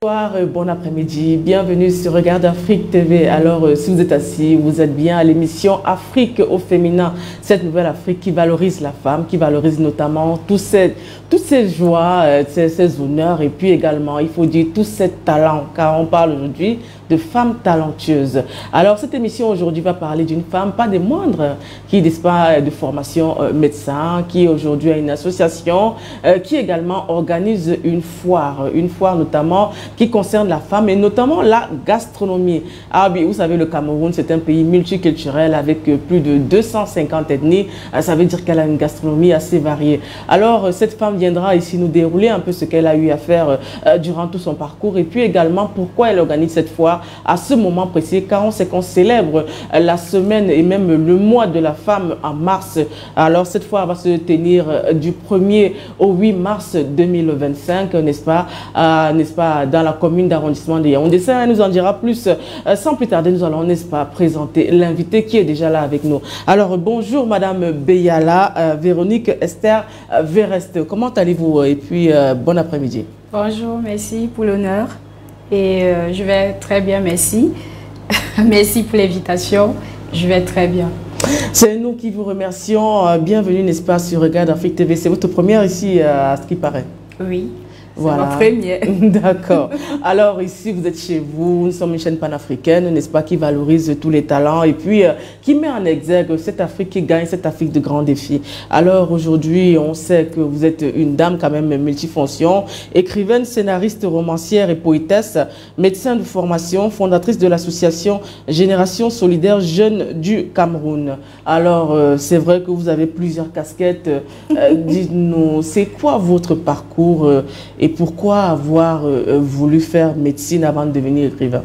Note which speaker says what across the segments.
Speaker 1: Bonsoir, bon après-midi, bienvenue sur Regarde Afrique TV. Alors, si vous êtes assis, vous êtes bien à l'émission Afrique au féminin, cette nouvelle Afrique qui valorise la femme, qui valorise notamment toutes ces joies, ces honneurs et puis également, il faut dire, tous ces talents, car on parle aujourd'hui de femmes talentueuses. Alors, cette émission aujourd'hui va parler d'une femme, pas des moindres, qui dispose de formation médecin, qui aujourd'hui a une association, qui également organise une foire notamment qui concerne la femme et notamment la gastronomie. Ah oui, vous savez, le Cameroun, c'est un pays multiculturel avec plus de 250 ethnies. Ça veut dire qu'elle a une gastronomie assez variée. Alors, cette femme viendra ici nous dérouler un peu ce qu'elle a eu à faire durant tout son parcours et puis également pourquoi elle organise cette foire à ce moment précis, car on sait qu'on célèbre la semaine et même le mois de la femme en mars. Alors, cette foire va se tenir du 1er au 8 mars 2025, n'est-ce pas, dans la commune d'arrondissement de Yaoundé. Ça nous en dira plus. Sans plus tarder, nous allons, n'est-ce pas, présenter l'invité qui est déjà là avec nous. Alors, bonjour Madame Beyala, Véronique Esther Verest. Comment allez-vous? Et puis, bon après-midi.
Speaker 2: Bonjour, merci pour l'honneur. Et je vais très bien, merci. Merci pour l'invitation. Je vais très bien.
Speaker 1: C'est nous qui vous remercions. Bienvenue, n'est-ce pas, sur Regarde Afrique TV. C'est votre première ici, à ce qui paraît.
Speaker 2: Oui.
Speaker 1: Voilà.
Speaker 2: Ma première.
Speaker 1: D'accord. Alors ici, vous êtes chez vous, nous sommes une chaîne panafricaine, n'est-ce pas, qui valorise tous les talents et puis qui met en exergue cette Afrique qui gagne, cette Afrique de grands défis. Alors aujourd'hui, on sait que vous êtes une dame quand même multifonction, écrivaine, scénariste, romancière et poétesse, médecin de formation, fondatrice de l'association Génération Solidaire Jeunes du Cameroun. Alors, c'est vrai que vous avez plusieurs casquettes. Dites-nous, c'est quoi votre parcours et pourquoi avoir voulu faire médecine avant de devenir écrivain?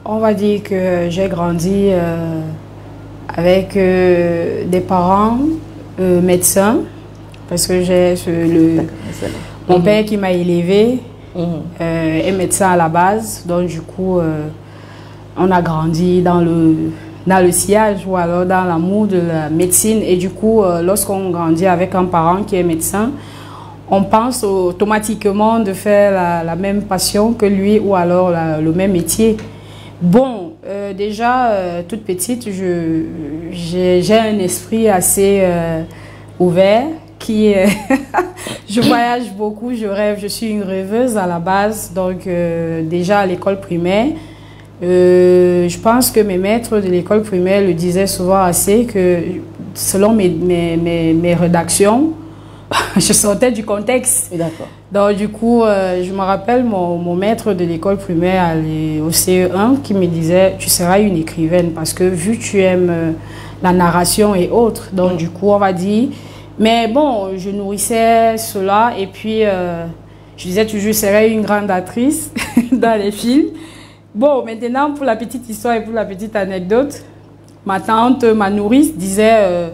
Speaker 2: On va dire que j'ai grandi avec des parents médecins, parce que j'ai mon père qui m'a élevé est médecin à la base, donc du coup on a grandi dans le sillage ou alors dans l'amour de la médecine et du coup lorsqu'on grandit avec un parent qui est médecin, on pense automatiquement de faire la même passion que lui ou alors le même métier. Bon, déjà, toute petite, j'ai un esprit assez ouvert qui je voyage beaucoup, je rêve, je suis une rêveuse à la base. Donc, déjà à l'école primaire, je pense que mes maîtres de l'école primaire le disaient souvent assez que selon mes rédactions, je sortais du contexte.
Speaker 1: D'accord.
Speaker 2: Donc du coup, je me rappelle mon maître de l'école primaire au CE1 qui me disait « Tu seras une écrivaine parce que vu que tu aimes la narration et autres. » Donc du coup, on va dire... Mais bon, je nourrissais cela et puis je disais toujours « Je serai une grande actrice dans les films. » Bon, maintenant, pour la petite histoire et pour la petite anecdote, ma tante, ma nourrice disait...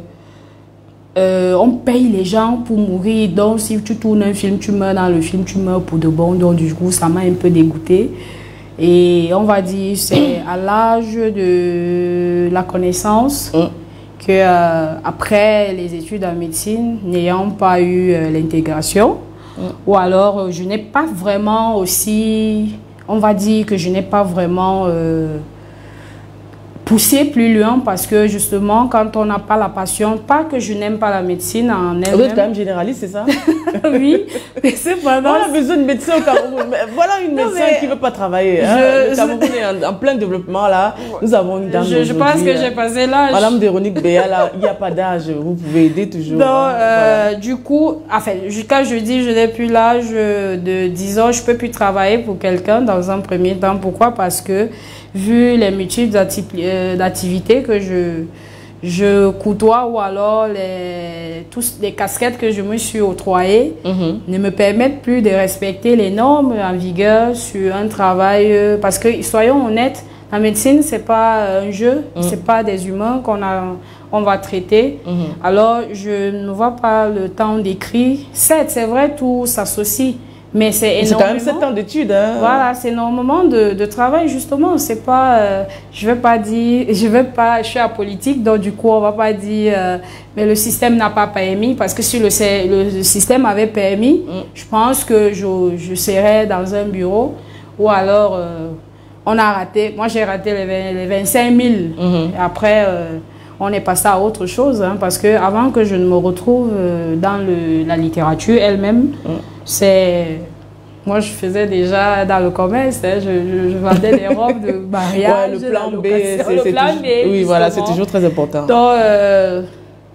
Speaker 2: on paye les gens pour mourir, donc si tu tournes un film, tu meurs dans le film, tu meurs pour de bon. Donc du coup, ça m'a un peu dégoûtée. Et on va dire, c'est à l'âge de la connaissance que après les études en médecine, n'ayant pas eu l'intégration, ou alors je n'ai pas vraiment aussi, on va dire que je n'ai pas vraiment... pousser plus loin parce que justement quand on n'a pas la passion, pas que je n'aime pas la médecine en elle-même.
Speaker 1: Vous êtes quand même généraliste, c'est ça?
Speaker 2: Oui, mais c'est pas
Speaker 1: on a besoin de médecins au Cameroun. Voilà une médecin qui ne veut pas travailler. Le Cameroun est en plein développement là. Nous avons une dame.
Speaker 2: Je pense que j'ai passé l'âge.
Speaker 1: Madame Véronique Beyala, il n'y a pas d'âge. Vous pouvez aider toujours.
Speaker 2: Non, voilà. Du coup, enfin, quand je dis je n'ai plus l'âge de 10 ans, je ne peux plus travailler pour quelqu'un dans un premier temps. Pourquoi? Parce que vu les multiples d'activités que je côtoie ou alors toutes les casquettes que je me suis octroyées ne me permettent plus de respecter les normes en vigueur sur un travail. Parce que, soyons honnêtes, la médecine, ce n'est pas un jeu, ce n'est pas des humains qu'on va traiter. Alors, je ne vois pas le temps d'écrire. Certes, c'est vrai, tout s'associe. Mais c'est énormément.
Speaker 1: C'est quand même 7 ans d'études. Hein.
Speaker 2: Voilà, c'est énormément de travail, justement. C'est pas, je vais pas dire, je suis apolitique, donc du coup, on va pas dire, mais le système n'a pas permis, parce que si le système avait permis, je pense que je serais dans un bureau ou alors on a raté, moi j'ai raté les 25 000. Et après, on est passé à autre chose, hein, parce que avant que je ne me retrouve dans la littérature elle-même, moi, je faisais déjà dans le commerce, hein, je vendais des robes de mariage.
Speaker 1: Ouais, le plan B,
Speaker 2: oui,
Speaker 1: voilà, c'est toujours très important.
Speaker 2: Donc,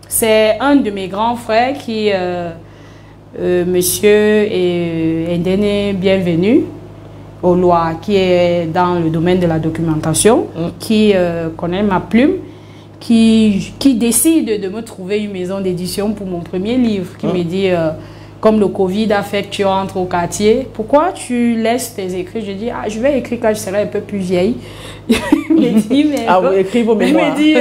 Speaker 2: c'est un de mes grands frères qui, monsieur Ndene Bienvenu, au Loir, qui est dans le domaine de la documentation, qui connaît ma plume, qui décide de me trouver une maison d'édition pour mon premier livre, qui me dit, comme le Covid a fait que tu rentres au quartier, pourquoi tu laisses tes écrits? Je dis, je vais écrire quand je serai un peu plus vieille. Il me dit, mais...
Speaker 1: vous écrivez vos mémoires.
Speaker 2: Il me dit,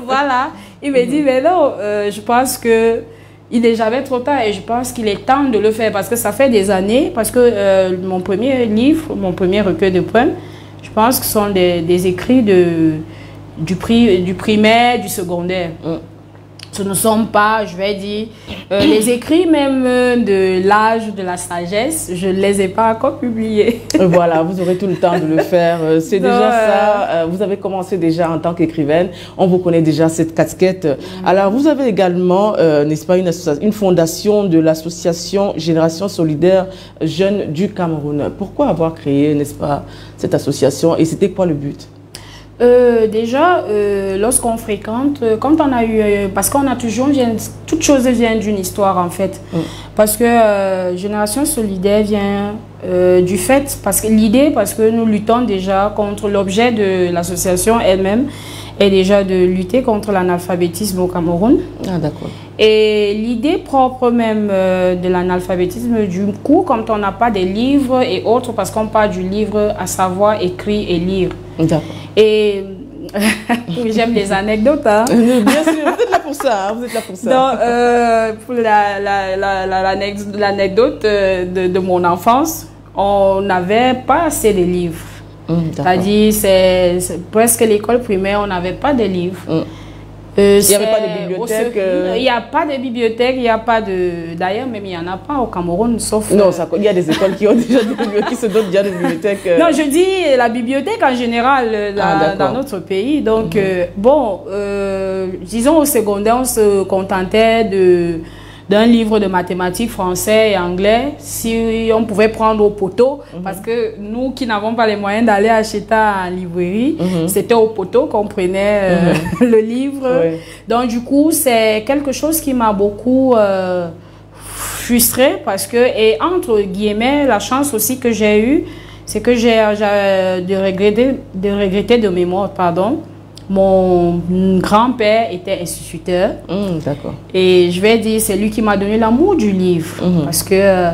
Speaker 2: voilà, il me dit, mais non, je pense que il n'est jamais trop tard et je pense qu'il est temps de le faire parce que ça fait des années, parce que mon premier livre, mon premier recueil de poèmes, je pense que ce sont des écrits du primaire, du secondaire. Ce ne sont pas, je vais dire, les écrits même de l'âge de la sagesse, je ne les ai pas encore publiés.
Speaker 1: Voilà, vous aurez tout le temps de le faire. C'est déjà ça. Vous avez commencé déjà en tant qu'écrivaine. On vous connaît déjà cette casquette. Alors, vous avez également, n'est-ce pas, une fondation de l'association Génération Solidaire Jeunes du Cameroun. Pourquoi avoir créé, n'est-ce pas, cette association et c'était quoi le but?
Speaker 2: Déjà, lorsqu'on fréquente, quand on a eu, parce qu'on a toujours, toute chose vient d'une histoire en fait, parce que Génération Solidaire vient du fait, parce que nous luttons déjà contre l'objet de l'association elle-même, est déjà de lutter contre l'analphabétisme au Cameroun.
Speaker 1: Ah d'accord.
Speaker 2: Et l'idée propre même de l'analphabétisme, du coup, quand on n'a pas des livres et autres, parce qu'on parle du livre à savoir écrire et lire. D'accord. Et j'aime les anecdotes. Hein.
Speaker 1: Bien sûr, vous êtes là pour ça. Hein, vous êtes là pour ça.
Speaker 2: Donc, pour l'anecdote de mon enfance, on n'avait pas assez de livres. C'est-à-dire, c'est presque l'école primaire, on n'avait pas de livres.
Speaker 1: Il n'y avait pas de bibliothèque.
Speaker 2: Il n'y a pas de bibliothèque, il n'y a pas de... D'ailleurs, même il n'y en a pas au Cameroun, sauf...
Speaker 1: Non, il y a des écoles qui ont déjà des bibliothèques, qui se dotent déjà de bibliothèques.
Speaker 2: Non, je dis la bibliothèque en général dans notre pays. Donc, bon, disons au secondaire, on se contentait d'un livre de mathématiques français et anglais, si on pouvait prendre au poteau, parce que nous qui n'avons pas les moyens d'aller acheter en librairie, c'était au poteau qu'on prenait le livre. Donc du coup, c'est quelque chose qui m'a beaucoup frustrée, parce que, et entre guillemets, la chance aussi que j'ai eue, c'est que j'ai de regretter de mémoire, pardon. Mon grand-père était instituteur.
Speaker 1: D'accord.
Speaker 2: Et je vais dire, c'est lui qui m'a donné l'amour du livre. Parce que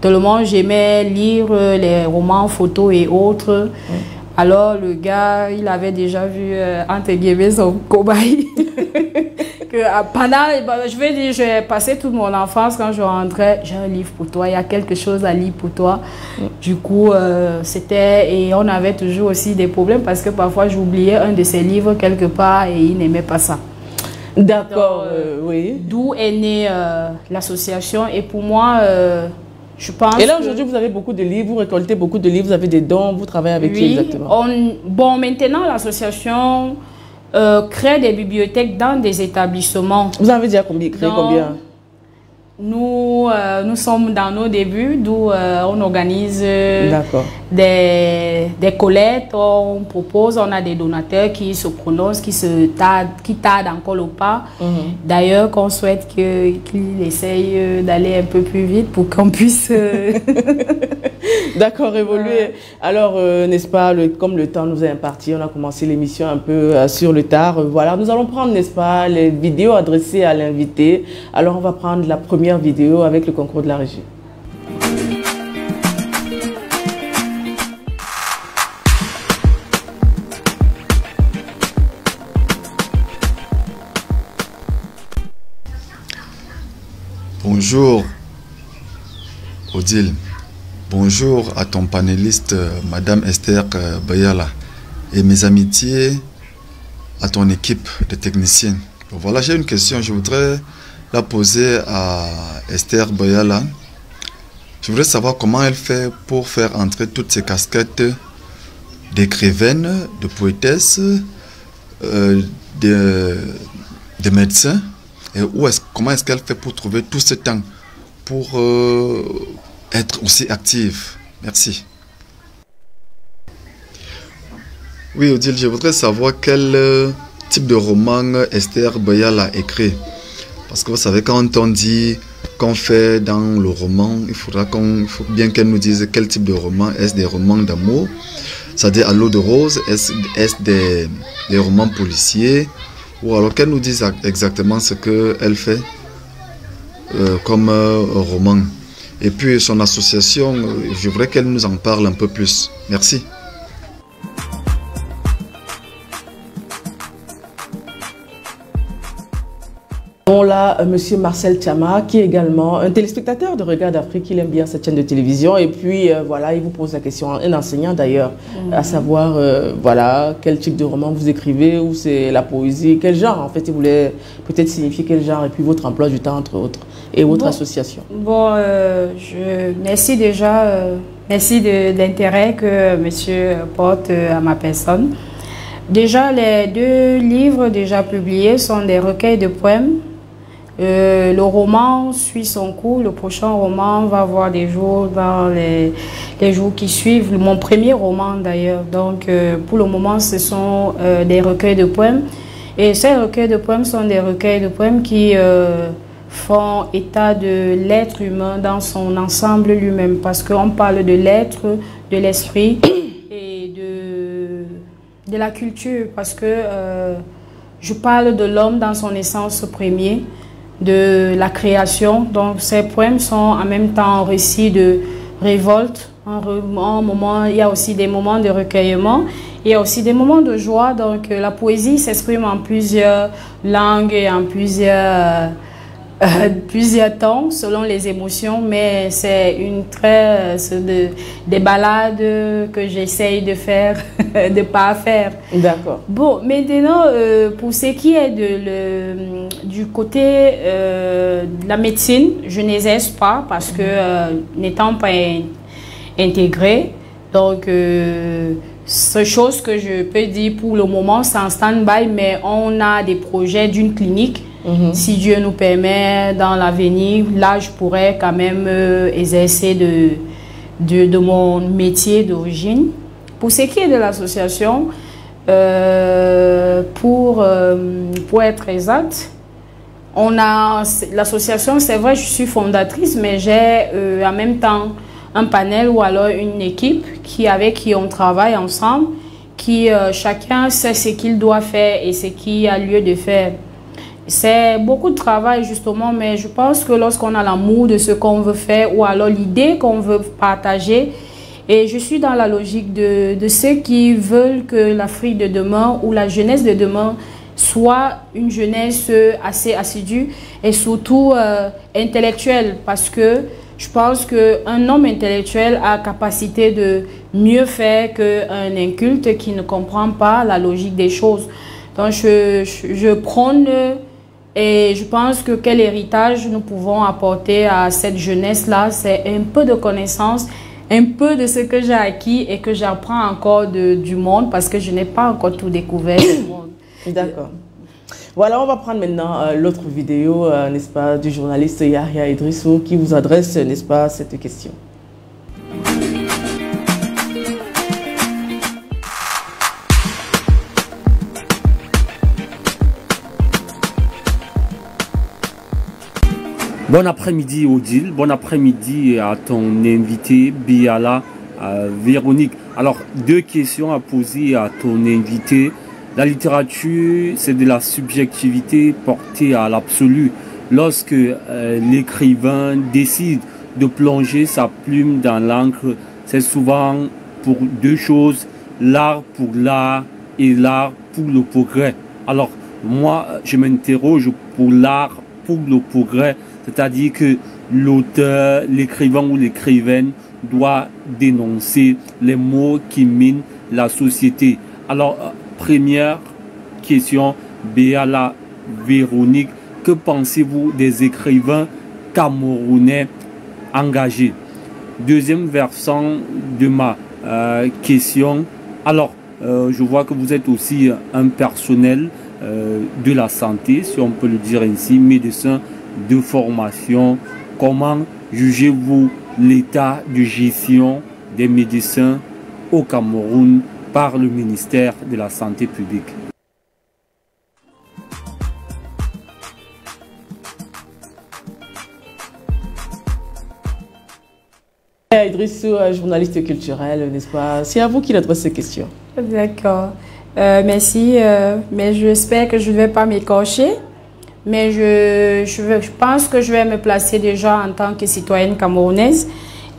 Speaker 2: tout le monde, j'aimais lire les romans, photos et autres. Alors, le gars, il avait déjà vu, entre guillemets, son cobaye. Je vais dire, j'ai passé toute mon enfance, quand je rentrais, j'ai un livre pour toi, il y a quelque chose à lire pour toi. Du coup, et on avait toujours aussi des problèmes parce que parfois j'oubliais un de ses livres quelque part et il n'aimait pas ça.
Speaker 1: D'accord, oui.
Speaker 2: D'où est née l'association et pour moi, je pense.
Speaker 1: Et là aujourd'hui vous avez beaucoup de livres, vous récoltez beaucoup de livres, vous avez des dons, vous travaillez avec qui exactement?
Speaker 2: Bon, maintenant l'association crée des bibliothèques dans des établissements.
Speaker 1: Vous avez déjà créé combien?
Speaker 2: Nous sommes dans nos débuts, d'où on organise des collectes, on propose, on a des donateurs qui se prononcent, qui tardent encore le pas. D'ailleurs, qu'on souhaite qu'ils essayent d'aller un peu plus vite pour qu'on puisse...
Speaker 1: D'accord, évoluer. Alors, n'est-ce pas, comme le temps nous est imparti, on a commencé l'émission un peu sur le tard. Voilà, nous allons prendre, n'est-ce pas, les vidéos adressées à l'invité. Alors, on va prendre la première vidéo avec le concours de la régie.
Speaker 3: Bonjour, Odile. Bonjour à ton panéliste, Madame Esther Bayala, et mes amitiés à ton équipe de techniciennes. Voilà, j'ai une question, je voudrais la poser à Esther Bayala. Je voudrais savoir comment elle fait pour faire entrer toutes ces casquettes d'écrivaine, de poétesse, de médecin. Et comment est-ce qu'elle fait pour trouver tout ce temps pour être aussi active? Merci. Oui, Odile, je voudrais savoir quel type de roman Esther Bayala a écrit. Parce que vous savez, quand on dit qu'on fait dans le roman, il faut bien qu'elle nous dise quel type de roman. Est-ce des romans d'amour, c'est-à-dire à l'eau de rose? Est-ce des romans policiers? Ou alors qu'elle nous dise exactement ce qu'elle fait comme roman. Et puis son association, je voudrais qu'elle nous en parle un peu plus. Merci.
Speaker 1: On a Monsieur Marcel Tchama, qui est également un téléspectateur de Regard d'Afrique. Il aime bien cette chaîne de télévision. Et puis, voilà, il vous pose la question, un enseignant d'ailleurs, à savoir, voilà, quel type de roman vous écrivez, ou c'est la poésie, quel genre, en fait, il voulait peut-être signifier quel genre, et puis votre emploi du temps, entre autres, et votre association.
Speaker 2: Bon, merci déjà, merci de l'intérêt que monsieur porte à ma personne. Déjà, les 2 livres déjà publiés sont des recueils de poèmes. Le roman suit son cours. Le prochain roman va voir des jours dans les jours qui suivent. Mon premier roman d'ailleurs. Donc pour le moment, ce sont des recueils de poèmes. Et ces recueils de poèmes sont des recueils de poèmes qui font état de l'être humain dans son ensemble lui-même. Parce qu'on parle de l'être, de l'esprit et de la culture. Parce que je parle de l'homme dans son essence première, de la création. Donc ces poèmes sont en même temps un récit de révolte. Il y a aussi des moments de recueillement. Il y a aussi des moments de joie. Donc la poésie s'exprime en plusieurs langues et en plusieurs temps selon les émotions, mais c'est des ballades que j'essaye de faire, de pas faire. D'accord. Bon, maintenant, pour ce qui est du côté de la médecine, je n'exerce pas parce que n'étant pas intégrée, donc c'est chose que je peux dire pour le moment, c'est en stand-by, mais on a des projets d'une clinique. Si Dieu nous permet dans l'avenir, là je pourrais quand même exercer de mon métier d'origine. Pour ce qui est de l'association, pour être exact, on a l'association, c'est vrai, je suis fondatrice, mais j'ai en même temps un panel ou alors une équipe avec qui on travaille ensemble, qui chacun sait ce qu'il doit faire et ce qu'il a lieu de faire. C'est beaucoup de travail justement, mais je pense que lorsqu'on a l'amour de ce qu'on veut faire ou alors l'idée qu'on veut partager, et je suis dans la logique de ceux qui veulent que l'Afrique de demain ou la jeunesse de demain soit une jeunesse assez assidue et surtout intellectuelle, parce que je pense qu'un homme intellectuel a capacité de mieux faire qu'un inculte qui ne comprend pas la logique des choses. Donc je prône. Et je pense que quel héritage nous pouvons apporter à cette jeunesse-là, c'est un peu de connaissances, un peu de ce que j'ai acquis et que j'apprends encore du monde parce que je n'ai pas encore tout découvert du monde.
Speaker 1: D'accord. Voilà, on va prendre maintenant l'autre vidéo, n'est-ce pas, du journaliste Yahya Idrissou qui vous adresse, n'est-ce pas, cette question.
Speaker 4: Bon après-midi Odile, bon après-midi à ton invité Bayala Véronique. Alors 2 questions à poser à ton invité. La littérature, c'est de la subjectivité portée à l'absolu. Lorsque l'écrivain décide de plonger sa plume dans l'encre, c'est souvent pour 2 choses, l'art pour l'art et l'art pour le progrès. Alors moi, je m'interroge pour l'art pour le progrès. C'est-à-dire que l'auteur, l'écrivain ou l'écrivaine doit dénoncer les maux qui minent la société. Alors, première question, Bayala Véronique, que pensez-vous des écrivains camerounais engagés? Deuxième versant de ma question. Alors, je vois que vous êtes aussi un personnel de la santé, si on peut le dire ainsi, médecin de formation. Comment jugez-vous l'état de gestion des médecins au Cameroun par le ministère de la Santé publique?
Speaker 1: Idrissou, journaliste culturel, n'est-ce pas? C'est à vous qu'il adresse ces questions.
Speaker 2: D'accord. Merci. Mais j'espère que je ne vais pas m'écorcher. Mais je pense que je vais me placer déjà en tant que citoyenne camerounaise.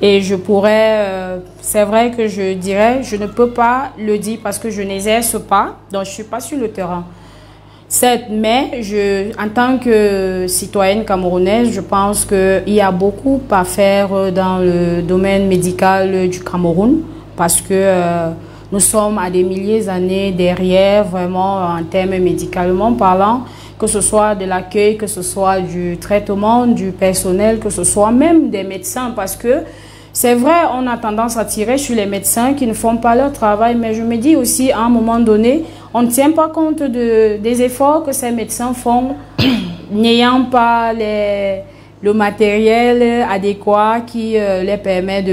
Speaker 2: Et je pourrais, c'est vrai que je dirais, je ne peux pas le dire parce que je n'exerce pas, donc je ne suis pas sur le terrain. Mais en tant que citoyenne camerounaise, je pense qu'il y a beaucoup à faire dans le domaine médical du Cameroun parce que nous sommes à des milliers d'années derrière, vraiment en termes médicalement parlant, que ce soit de l'accueil, que ce soit du traitement, du personnel, que ce soit même des médecins parce que c'est vrai, on a tendance à tirer sur les médecins qui ne font pas leur travail, mais je me dis aussi, à un moment donné, on ne tient pas compte des efforts que ces médecins font, n'ayant pas le matériel adéquat qui les permet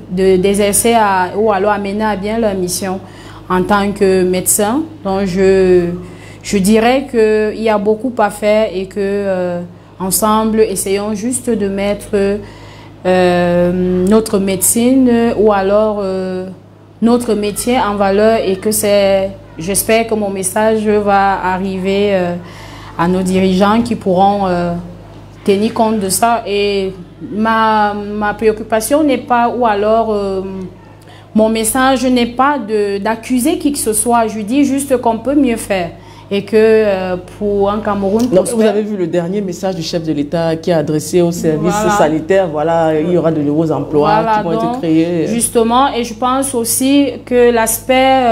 Speaker 2: d'exercer ou alors amener à bien leur mission en tant que médecin. Donc, je dirais qu'il y a beaucoup à faire et que ensemble, essayons juste de mettre notre médecine ou alors notre métier en valeur et que j'espère que mon message va arriver à nos dirigeants qui pourront tenir compte de ça. Et ma préoccupation n'est pas, ou alors mon message n'est pas d'accuser qui que ce soit. Je dis juste qu'on peut mieux faire. Et que pour un Cameroun...
Speaker 1: Donc, vous avez vu le dernier message du chef de l'État qui a adressé aux services sanitaires, voilà, il y aura de nouveaux emplois qui vont être créés.
Speaker 2: Justement, et je pense aussi que l'aspect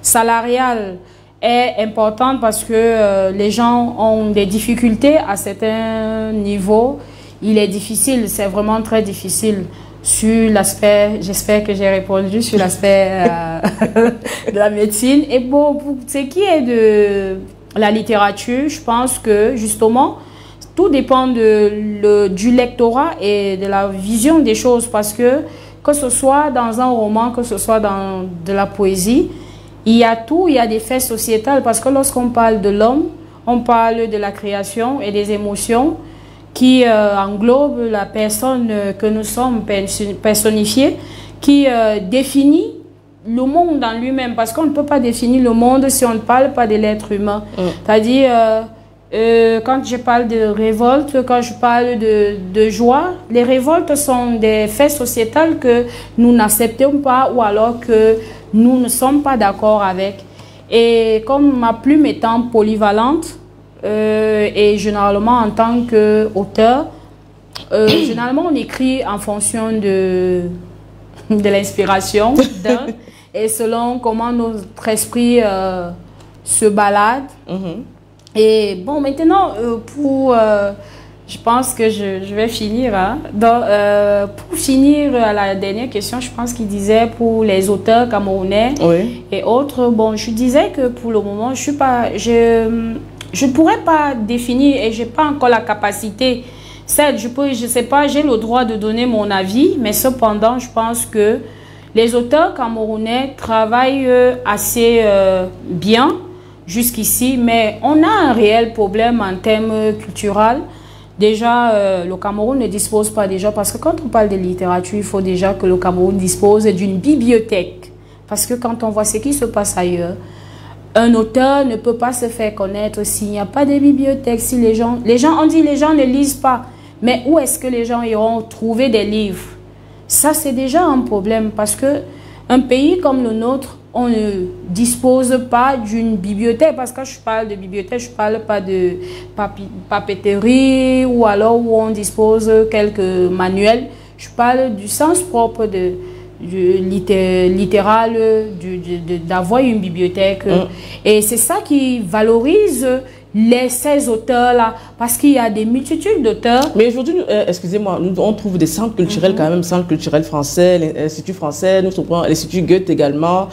Speaker 2: salarial est important parce que les gens ont des difficultés à certains niveaux. Il est difficile, c'est vraiment très difficile. Sur l'aspect, j'espère que j'ai répondu sur l'aspect de la médecine. Et bon, pour ce qui est de la littérature, je pense que justement, tout dépend du lectorat et de la vision des choses. Parce que ce soit dans un roman, que ce soit dans de la poésie, il y a tout, il y a des faits sociétals. Parce que lorsqu'on parle de l'homme, on parle de la création et des émotions qui englobe la personne que nous sommes personnifiés, qui définit le monde en lui-même. Parce qu'on ne peut pas définir le monde si on ne parle pas de l'être humain. C'est-à-dire, quand je parle de révolte, quand je parle de joie, les révoltes sont des faits sociétals que nous n'acceptons pas ou alors que nous ne sommes pas d'accord avec. Et comme ma plume étant polyvalente, et généralement en tant qu'auteur, généralement on écrit en fonction de l'inspiration d'un et selon comment notre esprit se balade. Et bon, maintenant, je pense que je vais finir. Hein. Donc, pour finir à la dernière question, je pense qu'il disait pour les auteurs camerounais et autres. Bon, je disais que pour le moment, je ne pourrais pas définir et je n'ai pas encore la capacité. Certes, je sais pas, j'ai le droit de donner mon avis, mais cependant, je pense que les auteurs camerounais travaillent assez bien jusqu'ici, mais on a un réel problème en termes culturels. Déjà, le Cameroun ne dispose pas déjà, parce que quand on parle de littérature, il faut déjà que le Cameroun dispose d'une bibliothèque. Parce que quand on voit ce qui se passe ailleurs, un auteur ne peut pas se faire connaître s'il n'y a pas de bibliothèque. Si on dit les gens ne lisent pas. Mais où est-ce que les gens iront trouver des livres? Ça, c'est déjà un problème parce que un pays comme le nôtre, on ne dispose pas d'une bibliothèque. Parce que quand je parle de bibliothèque, je ne parle pas de papeterie ou alors où on dispose quelques manuels. Je parle du sens propre littéral d'avoir une bibliothèque. Et c'est ça qui valorise ces auteurs-là, parce qu'il y a des multitudes d'auteurs.
Speaker 1: Mais aujourd'hui, excusez-moi, on trouve des centres culturels quand même, centre culturel français, l'Institut français, nous trouvons l'Institut Goethe également.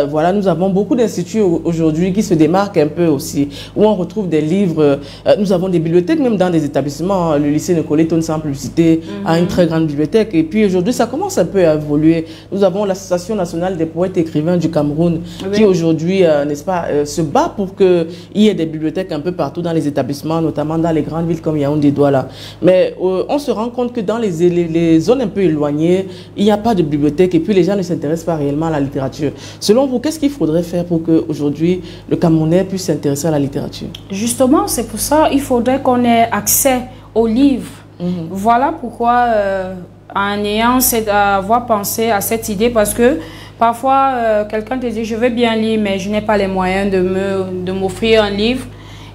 Speaker 1: Voilà, nous avons beaucoup d'instituts aujourd'hui qui se démarquent un peu aussi, où on retrouve des livres. Nous avons des bibliothèques même dans des établissements. Le lycée Nicolet, sans plus le citer, a une très grande bibliothèque. Et puis aujourd'hui, ça commence un peu à évoluer. Nous avons l'Association nationale des poètes et écrivains du Cameroun, qui aujourd'hui, n'est-ce pas, se bat pour qu'il y ait des bibliothèques un peu partout dans les établissements, notamment dans les grandes villes comme Yaoundé, Douala. Mais on se rend compte que dans les zones un peu éloignées, il n'y a pas de bibliothèque et puis les gens ne s'intéressent pas réellement à la littérature. Selon vous, qu'est-ce qu'il faudrait faire pour qu'aujourd'hui le Camerounais puisse s'intéresser à la littérature?
Speaker 2: Justement, c'est pour ça qu'il faudrait qu'on ait accès aux livres. Voilà pourquoi, avoir pensé à cette idée, parce que parfois, quelqu'un te dit, je veux bien lire, mais je n'ai pas les moyens de m'offrir un livre.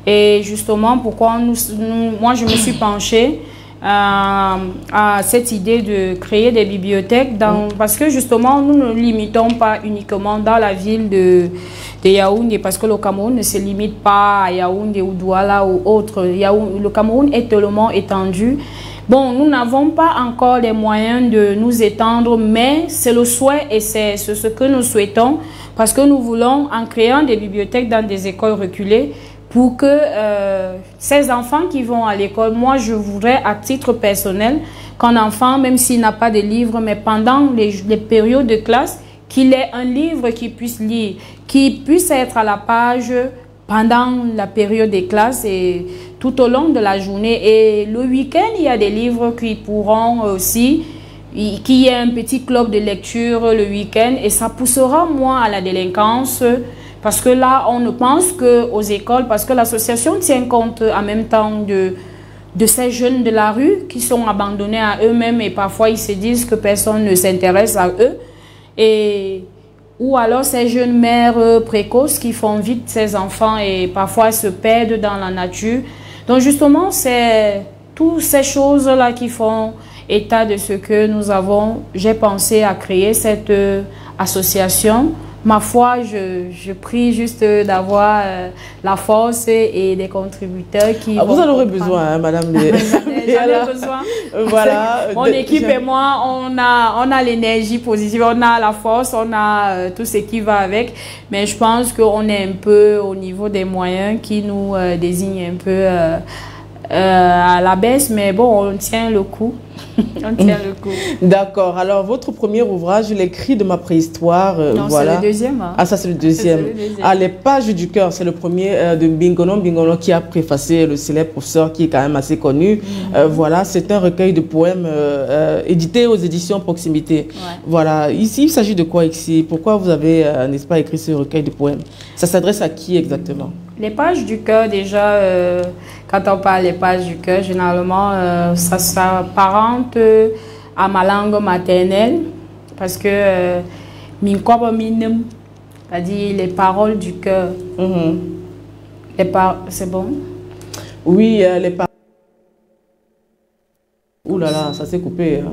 Speaker 2: Et justement, pourquoi moi, je me suis penchée à cette idée de créer des bibliothèques, parce que justement, nous ne limitons pas uniquement dans la ville de Yaoundé, parce que le Cameroun ne se limite pas à Yaoundé ou Douala ou autre. Le Cameroun est tellement étendu. Bon, nous n'avons pas encore les moyens de nous étendre, mais c'est le souhait et c'est ce que nous souhaitons, parce que nous voulons, en créant des bibliothèques dans des écoles reculées, pour que ces enfants qui vont à l'école, moi je voudrais à titre personnel qu'un enfant, même s'il n'a pas de livre, mais pendant les périodes de classe, qu'il ait un livre qu'il puisse lire, qu'il puisse être à la page pendant la période des classes et tout au long de la journée. Et le week-end, il y a des livres qui pourront aussi, qu'il y ait un petit club de lecture le week-end, et ça poussera moins à la délinquance. Parce que là, on ne pense qu'aux écoles, parce que l'association tient compte en même temps de ces jeunes de la rue qui sont abandonnés à eux-mêmes et parfois ils se disent que personne ne s'intéresse à eux. Ou alors ces jeunes mères précoces qui font vite ces enfants et parfois se perdent dans la nature. Donc justement, c'est toutes ces choses-là qui font état de ce que nous avons. J'ai pensé à créer cette association. Ma foi, je prie juste d'avoir la force et des contributeurs qui
Speaker 1: vous en aurez besoin, hein, madame.
Speaker 2: J'en ai besoin.
Speaker 1: Voilà.
Speaker 2: Mon équipe et moi, on a l'énergie positive, on a la force, on a tout ce qui va avec. Mais je pense qu'on est un peu au niveau des moyens qui nous désignent un peu à la baisse. Mais bon, on tient le coup. On tient le coup.
Speaker 1: D'accord. Alors, votre premier ouvrage, Les cris de ma préhistoire.
Speaker 2: Non,
Speaker 1: voilà.
Speaker 2: C'est le deuxième. Hein.
Speaker 1: Ah, ça, c'est le deuxième. Ah, Les pages du cœur, c'est le premier de Bingono qui a préfacé le célèbre professeur qui est quand même assez connu. Voilà, c'est un recueil de poèmes édité aux éditions Proximité. Ouais. Voilà. Ici, il s'agit de quoi ici? Pourquoi vous avez, n'est-ce pas, écrit ce recueil de poèmes? Ça s'adresse à qui exactement?
Speaker 2: Les pages du cœur, déjà, quand on parle des pages du cœur, généralement, ça s'apparente à ma langue maternelle, parce que c'est-à-dire les paroles du cœur. C'est bon?
Speaker 1: Oui, les paroles. Ouh là là, ça s'est coupé. Hein.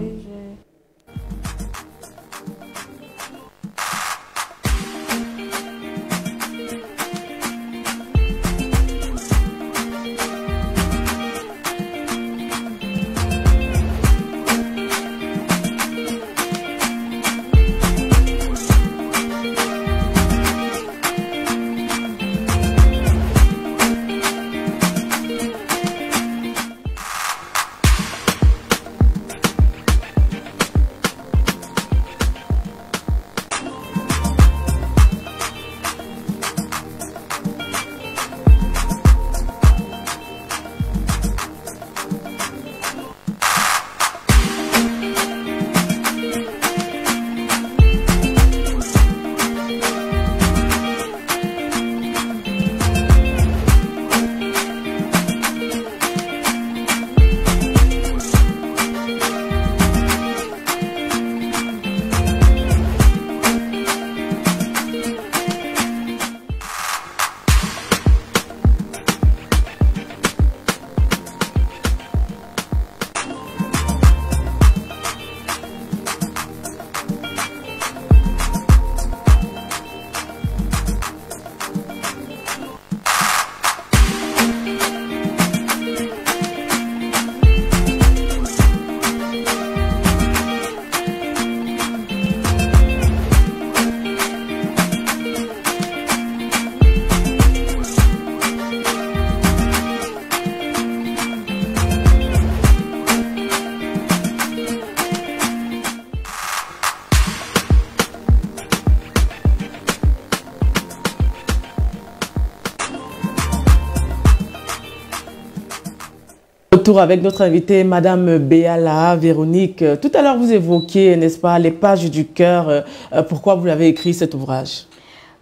Speaker 1: retour avec notre invitée, Madame Béala Véronique. Tout à l'heure, vous évoquiez, n'est-ce pas, les pages du cœur. Pourquoi vous avez écrit cet ouvrage?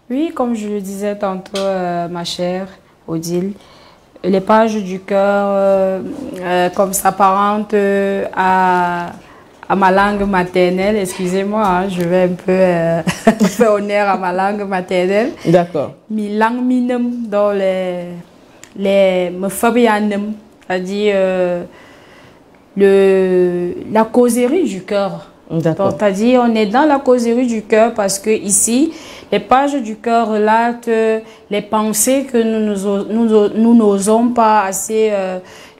Speaker 2: Oui, comme je le disais tantôt, ma chère Odile, les pages du cœur, comme s'apparente à ma langue maternelle, excusez-moi, hein, je vais un peu faire honneur à ma langue maternelle.
Speaker 1: D'accord.
Speaker 2: Mi langue minem dans les me fabianem, c'est-à-dire la causerie du cœur.
Speaker 1: D'accord.
Speaker 2: C'est-à-dire on est dans la causerie du cœur parce que ici, les pages du cœur relatent les pensées que nous n'osons pas assez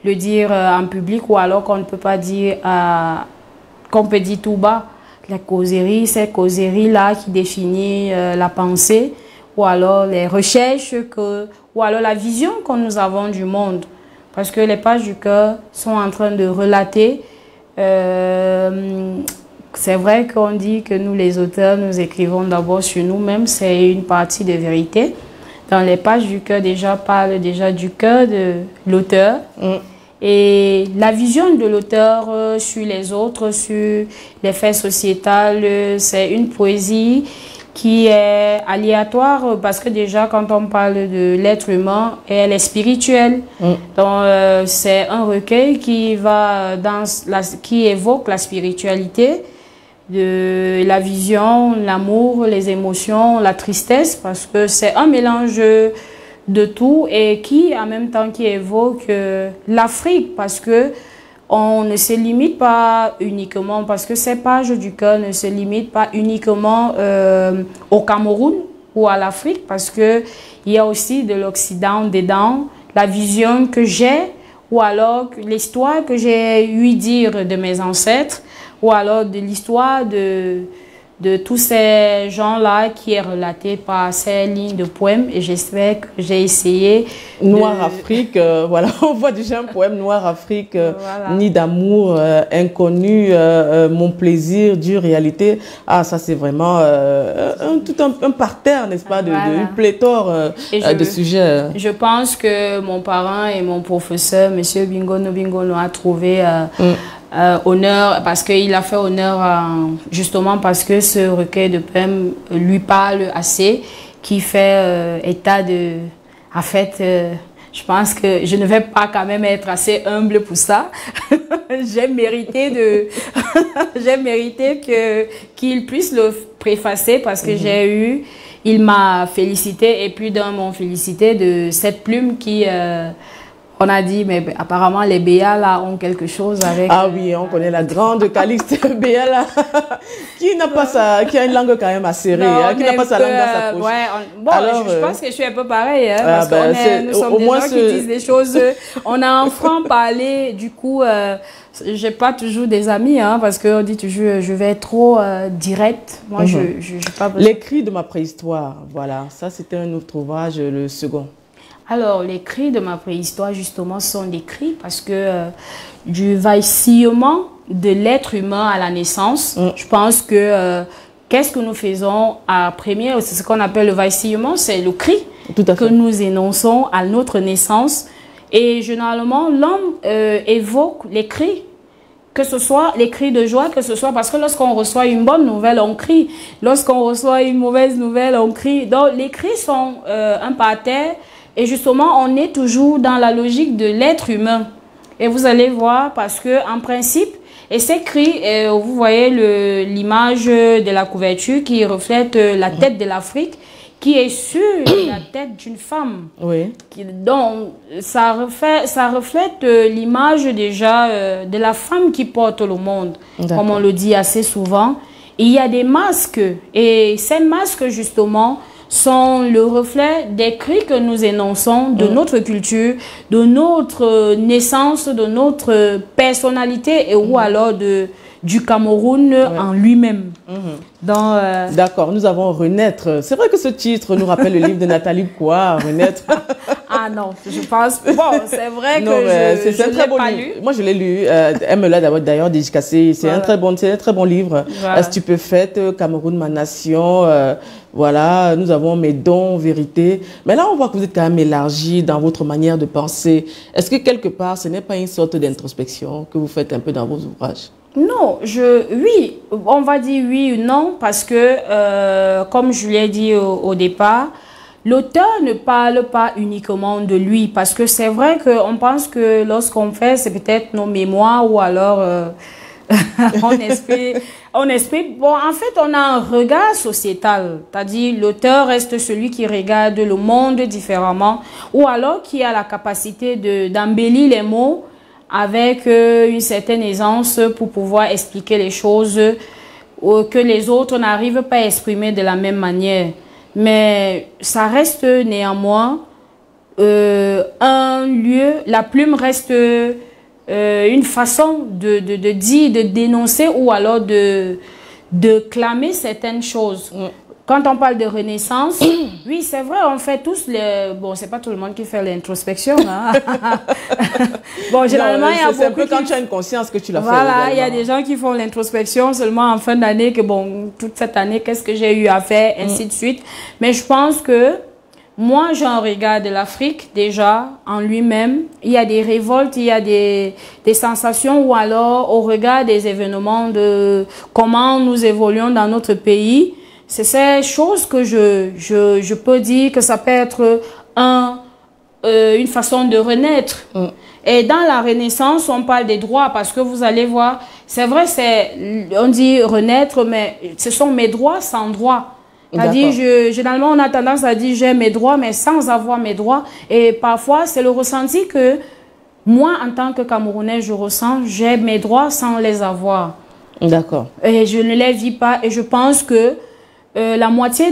Speaker 2: le dire en public ou alors qu'on ne peut pas dire qu'on peut dire tout bas. La causerie, c'est causerie-là qui définit la pensée ou alors les recherches ou alors la vision que nous avons du monde. Parce que les pages du cœur sont en train de relater. C'est vrai qu'on dit que nous, les auteurs, nous écrivons d'abord sur nous-mêmes. C'est une partie de vérité. Dans les pages du cœur, déjà, parle déjà du cœur de l'auteur. Et la vision de l'auteur sur les autres, sur les faits sociétals, c'est une poésie qui est aléatoire parce que déjà quand on parle de l'être humain, elle est spirituelle. Donc c'est un recueil qui va qui évoque la spiritualité, de la vision, l'amour, les émotions, la tristesse, parce que c'est un mélange de tout et qui en même temps qui évoque l'Afrique, parce que on ne se limite pas uniquement, parce que ces pages du cœur ne se limitent pas uniquement au Cameroun ou à l'Afrique, parce qu'il y a aussi de l'Occident dedans, la vision que j'ai, ou alors l'histoire que j'ai eu dire de mes ancêtres, ou alors de l'histoire de tous ces gens-là qui est relatée par ces lignes de poèmes. Et j'espère que j'ai essayé.
Speaker 1: Noir Afrique, voilà, on voit déjà un poème Noir Afrique, voilà. Nid d'amour, inconnu, mon plaisir, dure réalité. Ah, ça c'est vraiment tout un parterre, n'est-ce pas,
Speaker 2: voilà.
Speaker 1: Une pléthore de sujets.
Speaker 2: Je pense que mon parent et mon professeur, M. Bingono, a trouvé honneur, parce qu'il a fait honneur justement parce que ce recueil de poèmes lui parle assez, qui fait état de... En fait, je pense que je ne vais pas quand même être assez humble pour ça. J'ai mérité j'ai mérité qu'il puisse le préfacer parce que il m'a félicité et puis d'un mot félicité de cette plume qui... on a dit, mais apparemment les Béala ont quelque chose avec...
Speaker 1: Ah oui, on connaît la grande Calixte Béala, qui n'a pas qui a une langue quand même acérée, qui n'a pas sa langue dans sa poche.
Speaker 2: Bon, alors, je pense que je suis un peu pareil, parce nous sommes des gens qui disent des choses. On a en franc parlé, du coup, j'ai pas toujours des amis, parce qu'on dit toujours, je vais être trop direct. Moi, je pas besoin.
Speaker 1: Les cris de ma préhistoire, voilà, ça c'était un autre ouvrage, le second.
Speaker 2: Alors, les cris de ma préhistoire, justement, sont des cris parce que du vacillement de l'être humain à la naissance, je pense que qu'est-ce que nous faisons à première, c'est ce qu'on appelle le vacillement, c'est le cri que nous énonçons à notre naissance. Et généralement, l'homme évoque les cris, que ce soit les cris de joie, que ce soit parce que lorsqu'on reçoit une bonne nouvelle, on crie. Lorsqu'on reçoit une mauvaise nouvelle, on crie. Donc, les cris sont un parterre. Et justement, on est toujours dans la logique de l'être humain. Et vous allez voir, parce que en principe, et ces cris, vous voyez l'image de la couverture qui reflète la tête de l'Afrique, qui est sur la tête d'une femme.
Speaker 1: Oui.
Speaker 2: Donc, ça reflète l'image déjà de la femme qui porte le monde, comme on le dit assez souvent. Il y a des masques, et ces masques, justement, sont le reflet des cris que nous énonçons de notre culture, de notre naissance, de notre personnalité, et ou alors de du Cameroun en lui-même.
Speaker 1: D'accord, nous avons Renaître. C'est vrai que ce titre nous rappelle le livre de Nathalie Koua, Renaître.
Speaker 2: Ah non, je pense... Bon, c'est vrai que je
Speaker 1: un très bon
Speaker 2: pas
Speaker 1: livre.
Speaker 2: lu.
Speaker 1: Moi, je l'ai lu. Elle me l'a d'ailleurs dédicacé. C'est un très bon livre.
Speaker 2: Voilà.
Speaker 1: Stupéfaite, Cameroun, ma nation. Voilà, nous avons mes dons, vérité. Mais là, on voit que vous êtes quand même élargi dans votre manière de penser. Est-ce que quelque part, ce n'est pas une sorte d'introspection que vous faites un peu dans vos ouvrages?
Speaker 2: Non, oui, on va dire oui ou non, parce que, comme je l'ai dit au départ, l'auteur ne parle pas uniquement de lui, parce que c'est vrai qu'on pense que lorsqu'on fait, c'est peut-être nos mémoires ou alors on espère. Bon, en fait, on a un regard sociétal, c'est-à-dire l'auteur reste celui qui regarde le monde différemment, ou alors qui a la capacité d'embellir les mots avec une certaine aisance pour pouvoir expliquer les choses que les autres n'arrivent pas à exprimer de la même manière. Mais ça reste néanmoins un lieu, la plume reste une façon de dire, de dénoncer ou alors de clamer certaines choses. Quand on parle de renaissance, oui, c'est vrai, on fait tous les... Bon, c'est pas tout le monde qui fait l'introspection. Hein. Bon, généralement, il y a beaucoup...
Speaker 1: C'est un peu quand tu as une conscience que tu l'as fait.
Speaker 2: Voilà, il y a des gens qui font l'introspection seulement en fin d'année, que bon, toute cette année, qu'est-ce que j'ai eu à faire, ainsi de suite. Mais je pense que moi, j'ai un regard de l'Afrique, déjà, en lui-même. Il y a des révoltes, il y a des sensations, ou alors au regard des événements, de comment nous évoluons dans notre pays. C'est ces choses que je peux dire que ça peut être une façon de renaître. Et dans la Renaissance, on parle des droits parce que vous allez voir, c'est vrai, on dit renaître, mais ce sont mes droits sans droits. C'est-à-dire, généralement, on a tendance à dire j'ai mes droits, mais sans avoir mes droits. Et parfois, c'est le ressenti que moi, en tant que Camerounais, je ressens, j'ai mes droits sans les avoir.
Speaker 1: D'accord.
Speaker 2: Et je ne les vis pas. Et je pense que la moitié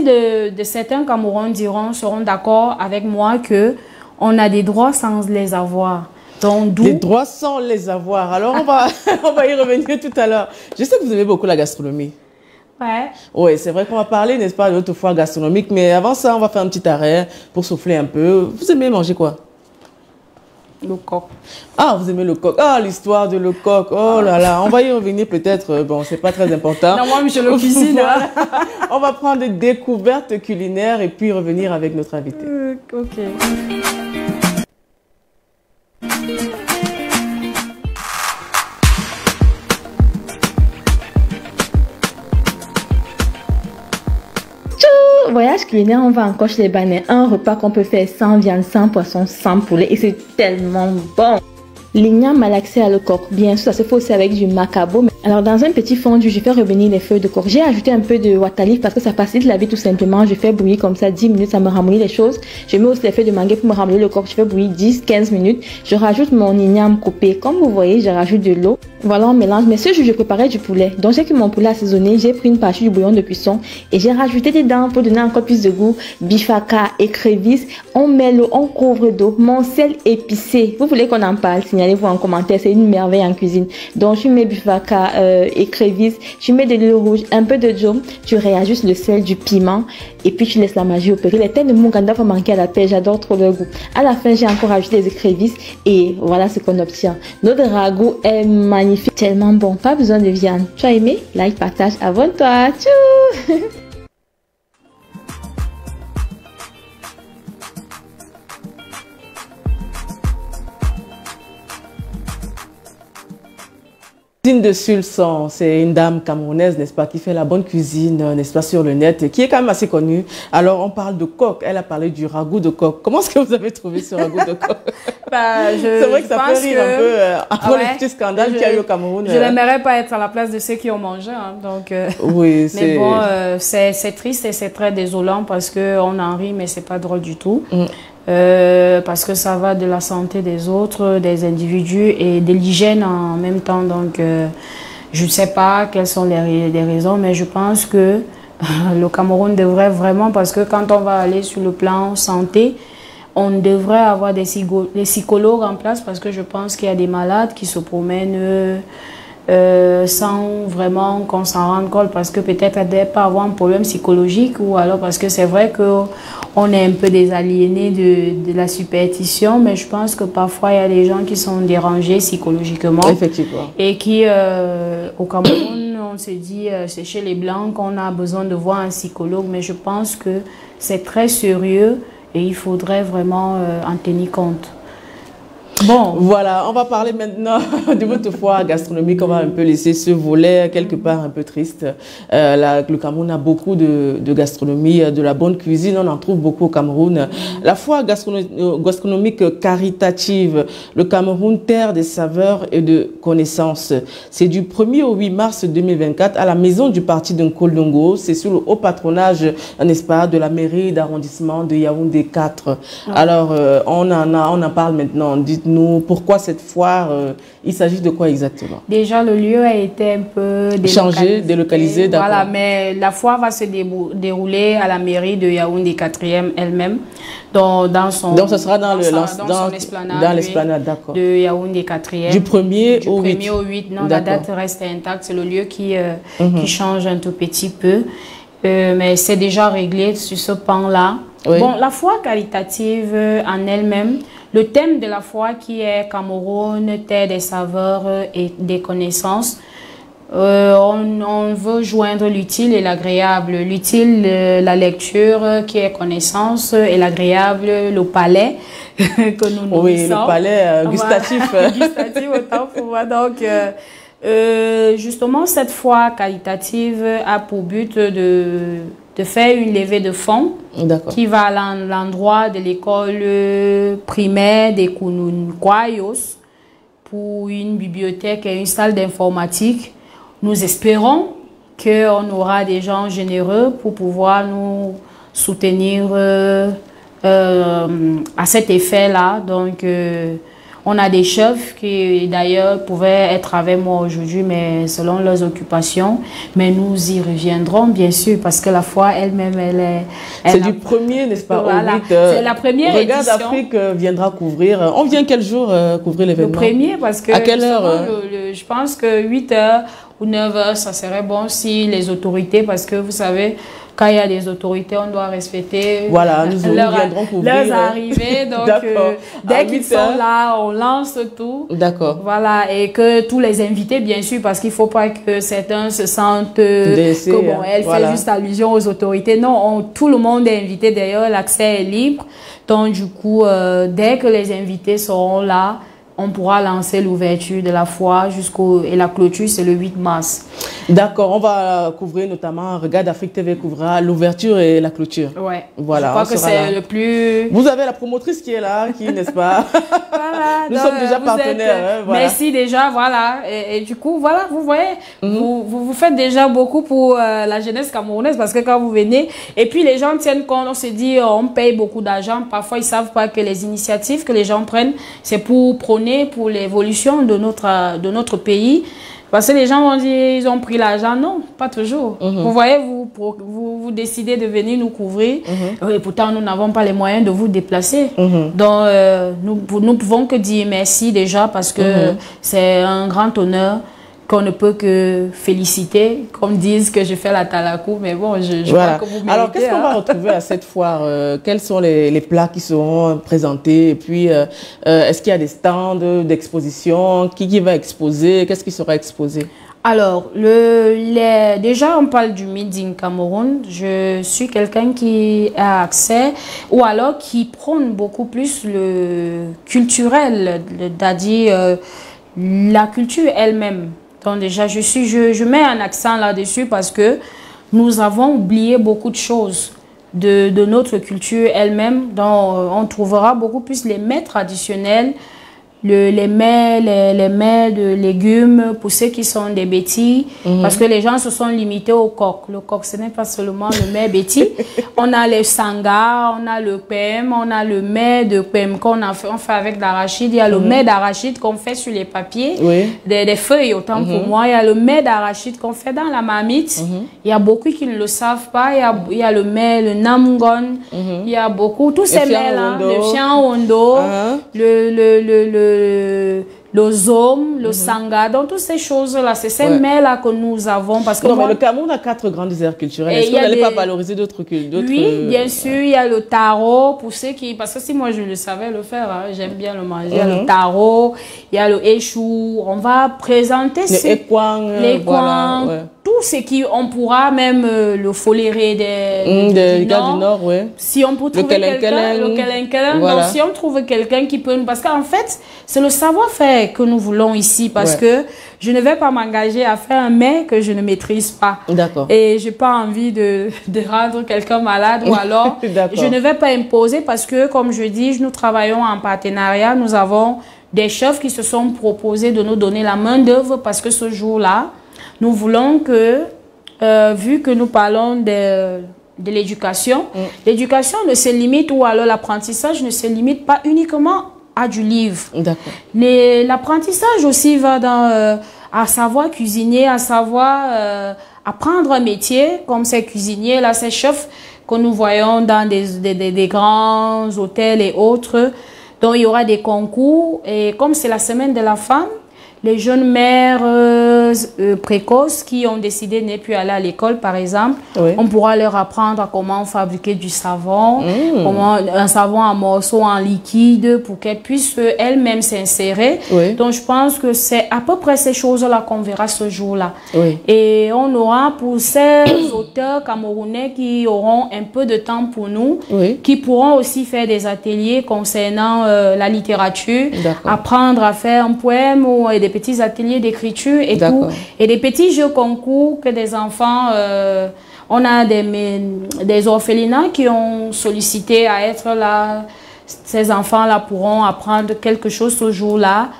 Speaker 2: de certains Camerounais seront d'accord avec moi que on a des droits sans les avoir. Donc,
Speaker 1: des droits sans les avoir. Alors, on va y revenir tout à l'heure. Je sais que vous aimez beaucoup la gastronomie.
Speaker 2: Ouais.
Speaker 1: Oui, c'est vrai qu'on va parler, n'est-ce pas, d'autres fois gastronomique. Mais avant ça, on va faire un petit arrêt pour souffler un peu. Vous aimez manger quoi?
Speaker 2: Le coq.
Speaker 1: Ah, vous aimez le coq. Ah, l'histoire de le coq. Oh là là, on va y revenir peut-être. Bon, c'est pas très important.
Speaker 2: Non, moi, je le cuisine.
Speaker 1: Voilà. On va prendre des découvertes culinaires et puis revenir avec notre invité.
Speaker 2: Ok.
Speaker 5: Voyage culinaire, on va encore chez les Banais. Un repas qu'on peut faire sans viande, sans poisson, sans poulet. Et c'est tellement bon. L'igname malaxé à le coq. Bien sûr, ça se fait aussi avec du macabo. Alors, dans un petit fondu, je fais revenir les feuilles de coq. J'ai ajouté un peu de watalif parce que ça facilite la vie tout simplement. Je fais bouillir comme ça 10 minutes, ça me ramollit les choses. Je mets aussi les feuilles de mangue pour me ramollir le coq. Je fais bouillir 10-15 minutes. Je rajoute mon igname coupé. Comme vous voyez, je rajoute de l'eau. Voilà, on mélange. Mais ce jour, je préparais du poulet. Donc, j'ai cuit mon poulet assaisonné. J'ai pris une partie du bouillon de cuisson et j'ai rajouté dedans pour donner encore plus de goût. Bifaka, écrevisse. On met l'eau, on couvre d'eau. Mon sel épicé. Vous voulez qu'on en parle? Signalez-vous en commentaire. C'est une merveille en cuisine. Donc, je mets bifaka, écrevisse. Tu mets de l'huile rouge, un peu de jaune. Tu réajustes le sel, du piment. Et puis, tu laisses la magie opérer. Les têtes de Munganda vont manquer à la paix. J'adore trop le goût. À la fin, j'ai encore ajouté des écrevisses. Et voilà ce qu'on obtient. Notre ragoût est magnifique. Tellement bon. Pas besoin de viande. Tu as aimé? Like, partage, abonne-toi. Tchou!
Speaker 1: Cuisine de Sulson, c'est une dame camerounaise, n'est-ce pas, qui fait la bonne cuisine, n'est-ce pas, sur le net, qui est quand même assez connue. Alors, on parle de coq. Elle a parlé du ragoût de coq. Comment est-ce que vous avez trouvé ce ragoût de coq?
Speaker 2: C'est
Speaker 1: vrai que ça peut rire un peu après le petit scandale qu'il y a eu au Cameroun.
Speaker 2: Je n'aimerais pas être à la place de ceux qui ont mangé. Hein, donc,
Speaker 1: oui,
Speaker 2: mais bon, c'est triste et c'est très désolant parce qu'on en rit, mais c'est pas drôle du tout. Parce que ça va de la santé des autres, des individus et de l'hygiène en même temps. Donc, je ne sais pas quelles sont les raisons, mais je pense que le Cameroun devrait vraiment, parce que quand on va aller sur le plan santé, on devrait avoir des psychologues en place parce que je pense qu'il y a des malades qui se promènent sans vraiment qu'on s'en rende compte, parce que peut-être elle ne pas avoir un problème psychologique, ou alors parce que c'est vrai qu'on est un peu des aliénés de la superstition, mais je pense que parfois il y a des gens qui sont dérangés psychologiquement.
Speaker 1: Effectivement.
Speaker 2: Et qui, au Cameroun, on se dit, c'est chez les Blancs qu'on a besoin de voir un psychologue, mais je pense que c'est très sérieux et il faudrait vraiment en tenir compte. Bon.
Speaker 1: Voilà, on va parler maintenant de votre foi gastronomique. On va un peu laisser ce volet quelque part un peu triste. Le Cameroun a beaucoup de gastronomie, de la bonne cuisine. On en trouve beaucoup au Cameroun. La foi gastronomique caritative, le Cameroun, terre des saveurs et de connaissances. C'est du 1er au 8 mars 2024 à la maison du parti de Nkolongo. C'est sous le haut patronage, n'est-ce pas, de la mairie d'arrondissement de Yaoundé 4. Ouais. Alors, on en parle maintenant. Dites-nous pourquoi cette foire, il s'agit de quoi exactement?
Speaker 2: Déjà, le lieu a été un peu
Speaker 1: délocalisé, d'accord.
Speaker 2: Voilà, mais la foire va se dérouler à la mairie de Yaoundé 4e elle-même. Donc,
Speaker 1: ce sera dans l'esplanade, d'accord.
Speaker 2: De Yaoundé 4e.
Speaker 1: Du 1er au 8.
Speaker 2: Au 8, non, la date reste intacte. C'est le lieu qui change un tout petit peu. Mais c'est déjà réglé sur ce pan-là. Oui. Bon, la foire caritative en elle-même, le thème de la foire qui est Cameroun, terre des saveurs et des connaissances, on veut joindre l'utile et l'agréable. L'utile, la lecture qui est connaissance, et l'agréable, le palais que nous nourrissons.
Speaker 1: Oui, le palais gustatif.
Speaker 2: Gustatif, autant pour moi. Donc, justement, cette foire caritative a pour but de faire une levée de fonds qui va à l'endroit de l'école primaire des Kounoun-Kwayos pour une bibliothèque et une salle d'informatique. Nous espérons qu'on aura des gens généreux pour pouvoir nous soutenir à cet effet-là. Donc, on a des chefs qui, d'ailleurs, pouvaient être avec moi aujourd'hui, mais selon leurs occupations. Mais nous y reviendrons, bien sûr, parce que la foire elle-même,
Speaker 1: c'est du 1er, n'est-ce pas,
Speaker 2: voilà.
Speaker 1: au 8.
Speaker 2: C'est la première édition.
Speaker 1: Regarde Afrique viendra couvrir. On vient quel jour couvrir l'événement?
Speaker 2: Le 1er, parce que...
Speaker 1: À quelle heure
Speaker 2: je pense que 8 h ou 9 h, ça serait bon si les autorités, parce que vous savez... Quand il y a des autorités, on doit respecter
Speaker 1: leurs
Speaker 2: arrivées. Donc, dès qu'ils sont là, on lance tout.
Speaker 1: D'accord.
Speaker 2: Voilà, et que tous les invités, bien sûr, parce qu'il ne faut pas que certains se sentent elle fait juste allusion aux autorités. Non, tout le monde est invité. D'ailleurs, l'accès est libre. Donc, du coup, dès que les invités seront là, on pourra lancer l'ouverture de la foire et la clôture, c'est le 8 mars.
Speaker 1: D'accord, on va couvrir notamment, Regarde Afrique TV couvrira l'ouverture et la clôture.
Speaker 2: Ouais.
Speaker 1: Voilà,
Speaker 2: je crois que c'est le plus...
Speaker 1: Vous avez la promotrice qui est là, n'est-ce pas?
Speaker 2: Voilà.
Speaker 1: Nous sommes déjà partenaires.
Speaker 2: Voilà. Merci déjà, voilà. Et du coup, voilà, vous voyez, vous faites déjà beaucoup pour la jeunesse camerounaise, parce que quand vous venez, et puis les gens tiennent compte, on se dit, on paye beaucoup d'argent. Parfois, ils ne savent pas que les initiatives que les gens prennent, c'est pour prôner pour l'évolution de notre pays. Parce que les gens vont dire ils ont pris l'argent. Non, pas toujours. Vous voyez, vous décidez de venir nous couvrir. Et pourtant, nous n'avons pas les moyens de vous déplacer. Donc, nous pouvons que dire merci déjà, parce que c'est un grand honneur qu'on ne peut que féliciter, comme disent que je fais la talakou, mais bon, je crois que vous méritez. Alors,
Speaker 1: qu'est-ce qu'on va retrouver à cette foire? Quels sont les plats qui seront présentés? Et puis, est-ce qu'il y a des stands d'exposition? Qui va exposer? Qu'est-ce qui sera exposé?
Speaker 2: Alors, déjà, on parle du Made in Cameroun. Je suis quelqu'un qui a accès, ou alors qui prône beaucoup plus le culturel, c'est-à-dire la culture elle-même. Donc déjà, je mets un accent là-dessus parce que nous avons oublié beaucoup de choses de notre culture elle-même. Donc, on trouvera beaucoup plus les mets traditionnels, les mets de légumes pour ceux qui sont des bêtis, parce que les gens se sont limités au coq. Le coq, ce n'est pas seulement le mets bêtis. On a les sangas, on a le pem, on a le mets de pem qu'on fait avec l'arachide. Il y a le mets d'arachide qu'on fait sur les papiers, des feuilles autant pour moi. Il y a le mets d'arachide qu'on fait dans la marmite. Il y a beaucoup qui ne le savent pas. Il y a le mets, le namgon. Il y a beaucoup, tous ces mets-là, le fian hondo, le zom, le sanga, donc toutes ces choses-là, c'est ces mets-là que nous avons. Parce que
Speaker 1: mais le Cameroun a 4 grandes déserts culturels. Est-ce que vous n'allez pas valoriser d'autres cultures?
Speaker 2: Oui, bien sûr, il y a le taro, pour ceux qui... Parce que si moi je le savais le faire, hein, j'aime bien le manger. Il y a le taro, il y a le échou. On va présenter
Speaker 1: les kwang,
Speaker 2: voilà, tout ce qui... On pourra même le foléré
Speaker 1: du Nord,
Speaker 2: si on peut trouver quelqu'un, le kelenkeleng. Donc si on trouve quelqu'un qui peut... Parce qu'en fait, c'est le savoir-faire que nous voulons ici, parce que je ne vais pas m'engager à faire un mets que je ne maîtrise pas.
Speaker 1: D'accord.
Speaker 2: Et j'ai pas envie de rendre quelqu'un malade, ou alors je ne vais pas imposer, parce que comme je dis, nous travaillons en partenariat. Nous avons des chefs qui se sont proposés de nous donner la main d'œuvre, parce que ce jour-là, nous voulons que, vu que nous parlons de l'éducation, l'éducation ne se limite, ou alors l'apprentissage ne se limite pas uniquement à du livre. L'apprentissage aussi va dans à savoir cuisiner, à savoir apprendre un métier, comme ces cuisiniers là, ces chefs que nous voyons dans des grands hôtels et autres. Donc il y aura des concours, et comme c'est la semaine de la femme, les jeunes mères précoces qui ont décidé de ne plus aller à l'école, par exemple, on pourra leur apprendre comment fabriquer du savon, comment un savon en morceaux, en liquide, pour qu'elles puissent elles-mêmes s'insérer. Donc, je pense que c'est à peu près ces choses-là qu'on verra ce jour-là. Et on aura pour ces auteurs camerounais qui auront un peu de temps pour nous, qui pourront aussi faire des ateliers concernant la littérature, apprendre à faire un poème ou des petits ateliers d'écriture et tout, et des petits jeux concours que des enfants, on a des orphelinats qui ont sollicité à être là. Ces enfants-là pourront apprendre quelque chose ce jour-là.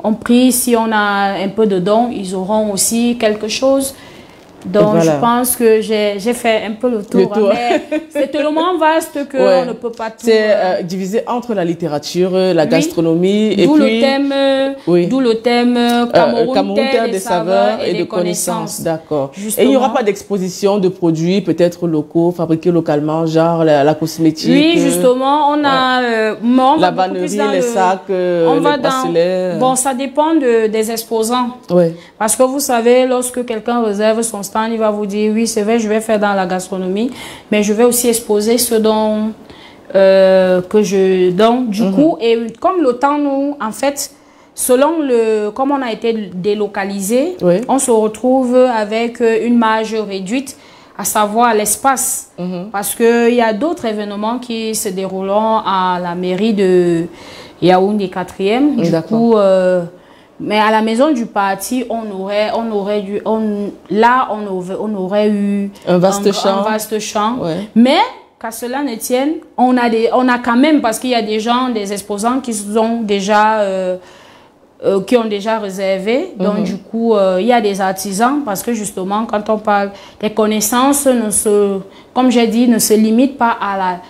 Speaker 2: On prie, si on a un peu de dons, ils auront aussi quelque chose. Donc, je pense que j'ai fait un peu le tour. Mais c'est tellement vaste qu'on ne peut pas tout...
Speaker 1: C'est divisé entre la littérature, la gastronomie, et
Speaker 2: d'où
Speaker 1: puis...
Speaker 2: D'où le thème Cameroun, terre des saveurs et des connaissances.
Speaker 1: D'accord. Et il n'y aura pas d'exposition de produits peut-être locaux, fabriqués localement, genre la cosmétique?
Speaker 2: Oui, justement, on a...
Speaker 1: la vannerie, les sacs, les bracelets...
Speaker 2: Bon, ça dépend des exposants. Parce que vous savez, lorsque quelqu'un réserve son stand, il va vous dire, oui, c'est vrai, je vais faire dans la gastronomie, mais je vais aussi exposer ce dont que je donne. Du coup, et comme le temps, nous, en fait, selon comme on a été délocalisé, on se retrouve avec une marge réduite, à savoir l'espace. Parce qu'il y a d'autres événements qui se dérouleront à la mairie de Yaoundé 4e. Du coup, mais à la maison du parti, on aurait eu un vaste champ. Mais qu'à cela ne tienne, on a quand même, parce qu'il y a des gens, des exposants qui ont déjà réservé. Donc du coup, il y a des artisans, parce que justement, quand on parle des connaissances, comme j'ai dit, ne se limitent pas à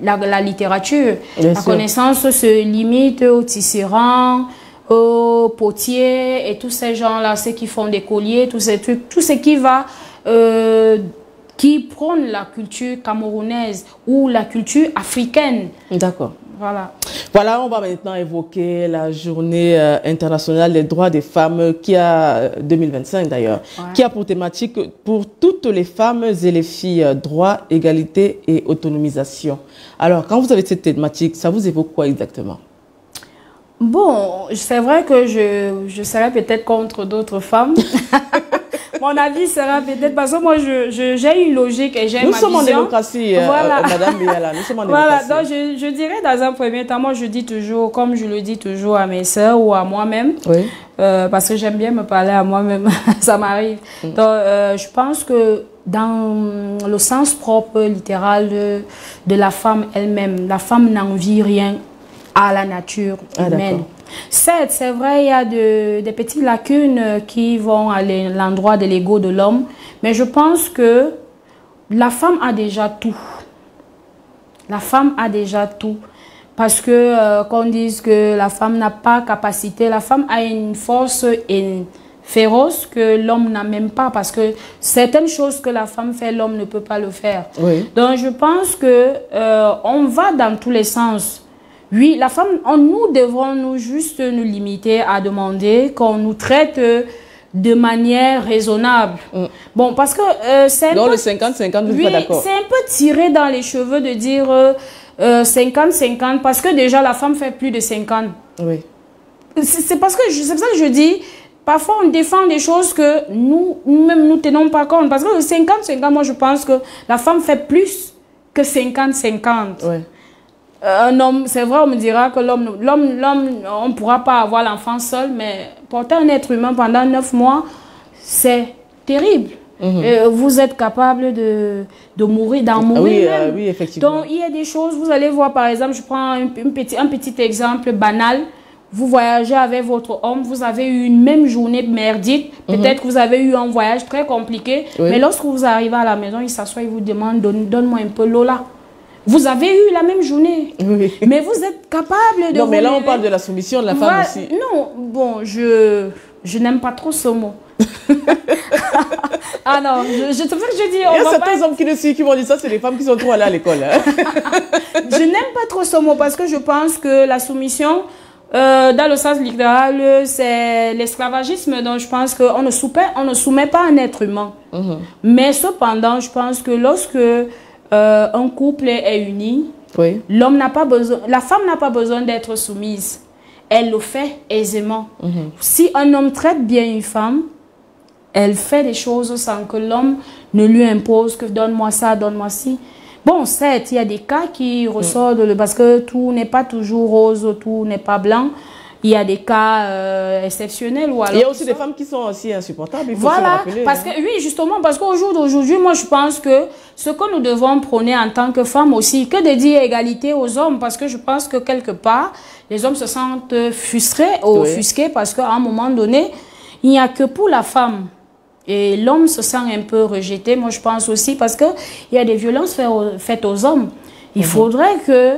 Speaker 2: la littérature. La connaissance se limite aux tisserands, aux potiers et tous ces gens-là, ceux qui font des colliers, tous ces trucs, tout ce qui va, qui prône la culture camerounaise ou la culture africaine.
Speaker 1: D'accord.
Speaker 2: Voilà,
Speaker 1: on va maintenant évoquer la journée internationale des droits des femmes qui a 2025 d'ailleurs, qui a pour thématique pour toutes les femmes et les filles, droit, égalité et autonomisation. Alors, quand vous avez cette thématique, ça vous évoque quoi exactement?
Speaker 2: Bon, c'est vrai que je serais peut-être contre d'autres femmes. Mon avis sera peut-être... Parce que moi, j'ai une logique et j'ai ma vision.
Speaker 1: Nous sommes en démocratie, Madame Biala. Nous sommes en démocratie.
Speaker 2: Voilà, donc je dirais dans un premier temps, moi je dis toujours, comme je le dis toujours à mes soeurs ou à moi-même, parce que j'aime bien me parler à moi-même, ça m'arrive. Donc, je pense que dans le sens propre, littéral de la femme elle-même, la femme n'envie rien à la nature humaine. Certes, c'est vrai, il y a des petites lacunes qui vont à l'endroit de l'ego de l'homme, mais je pense que la femme a déjà tout. La femme a déjà tout. Parce que, qu'on dise que la femme n'a pas capacité, la femme a une force féroce que l'homme n'a même pas. Parce que certaines choses que la femme fait, l'homme ne peut pas le faire. Donc, je pense que on va dans tous les sens. Oui, la femme, nous devons juste nous limiter à demander qu'on nous traite de manière raisonnable. Bon, parce que c'est...
Speaker 1: Donc le 50-50, vous n'êtes pas d'accord?
Speaker 2: C'est un peu tiré dans les cheveux de dire 50-50 parce que déjà la femme fait plus de 50.
Speaker 1: Oui.
Speaker 2: C'est parce que c'est pour ça que je dis, parfois on défend des choses que nous-mêmes nous tenons pas compte. Parce que le 50-50, moi je pense que la femme fait plus que 50-50.
Speaker 1: Oui.
Speaker 2: Un homme, c'est vrai, on me dira que l'homme, on ne pourra pas avoir l'enfant seul, mais porter un être humain pendant 9 mois, c'est terrible. Vous êtes capable d'en mourir même.
Speaker 1: Oui, effectivement.
Speaker 2: Donc, il y a des choses, vous allez voir, par exemple, je prends un petit exemple banal. Vous voyagez avec votre homme, vous avez eu une même journée merdique. Peut-être que vous avez eu un voyage très compliqué.
Speaker 1: Oui.
Speaker 2: Mais lorsque vous arrivez à la maison, il s'assoit, il vous demande, donne-moi un peu l'eau là. Vous avez eu la même journée,
Speaker 1: oui.
Speaker 2: mais vous êtes capable de...
Speaker 1: Non, mais là, on parle de la soumission de la femme aussi.
Speaker 2: Non, bon, je n'aime pas trop ce mot. Ah non, c'est pour ça que je dis...
Speaker 1: Il y a certains hommes qui m'ont dit ça, c'est les femmes qui sont trop allées à l'école. Hein.
Speaker 2: Je n'aime pas trop ce mot parce que je pense que la soumission, dans le sens littéral, c'est l'esclavagisme. Donc, je pense qu'on ne soumet pas un être humain. Mais cependant, je pense que lorsque... un couple est uni,
Speaker 1: oui.
Speaker 2: La femme n'a pas besoin d'être soumise. Elle le fait aisément. Si un homme traite bien une femme, elle fait des choses sans que l'homme ne lui impose que donne-moi ça, donne-moi ci. Bon, certes, il y a des cas qui ressortent parce que tout n'est pas toujours rose, tout n'est pas blanc. Il y a des cas exceptionnels. Ou alors
Speaker 1: il y a aussi des femmes qui sont aussi insupportables. Il faut se rappeler,
Speaker 2: parce que, oui, justement, parce qu'au jour d'aujourd'hui, moi, je pense que ce que nous devons prôner en tant que femmes aussi, que de dire égalité aux hommes, parce que je pense que quelque part, les hommes se sentent frustrés, offusqués, parce qu'à un moment donné, il n'y a que pour la femme. Et l'homme se sent un peu rejeté, moi, je pense aussi, parce qu'il y a des violences faites aux hommes. Il faudrait que,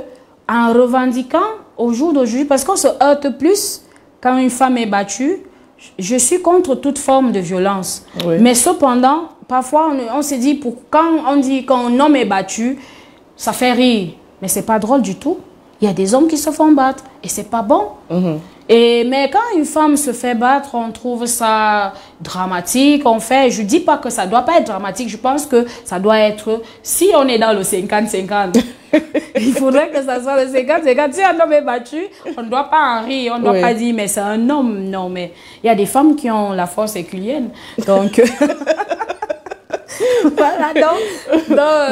Speaker 2: en revendiquant au jour d'aujourd'hui, parce qu'on se heurte plus quand une femme est battue, je suis contre toute forme de violence. Oui. Mais cependant, parfois, on se dit, quand on dit qu'un homme est battu, ça fait rire. Mais c'est pas drôle du tout. Il y a des hommes qui se font battre et c'est pas bon. Mais quand une femme se fait battre, on trouve ça dramatique. Je dis pas que ça doit pas être dramatique. Je pense que ça doit être, si on est dans le 50-50, il faudrait que ça soit le 50-50. Si un homme est battu, on ne doit pas en rire. On ne doit pas dire, mais c'est un homme. Non, mais il y a des femmes qui ont la force herculienne. Donc... Voilà,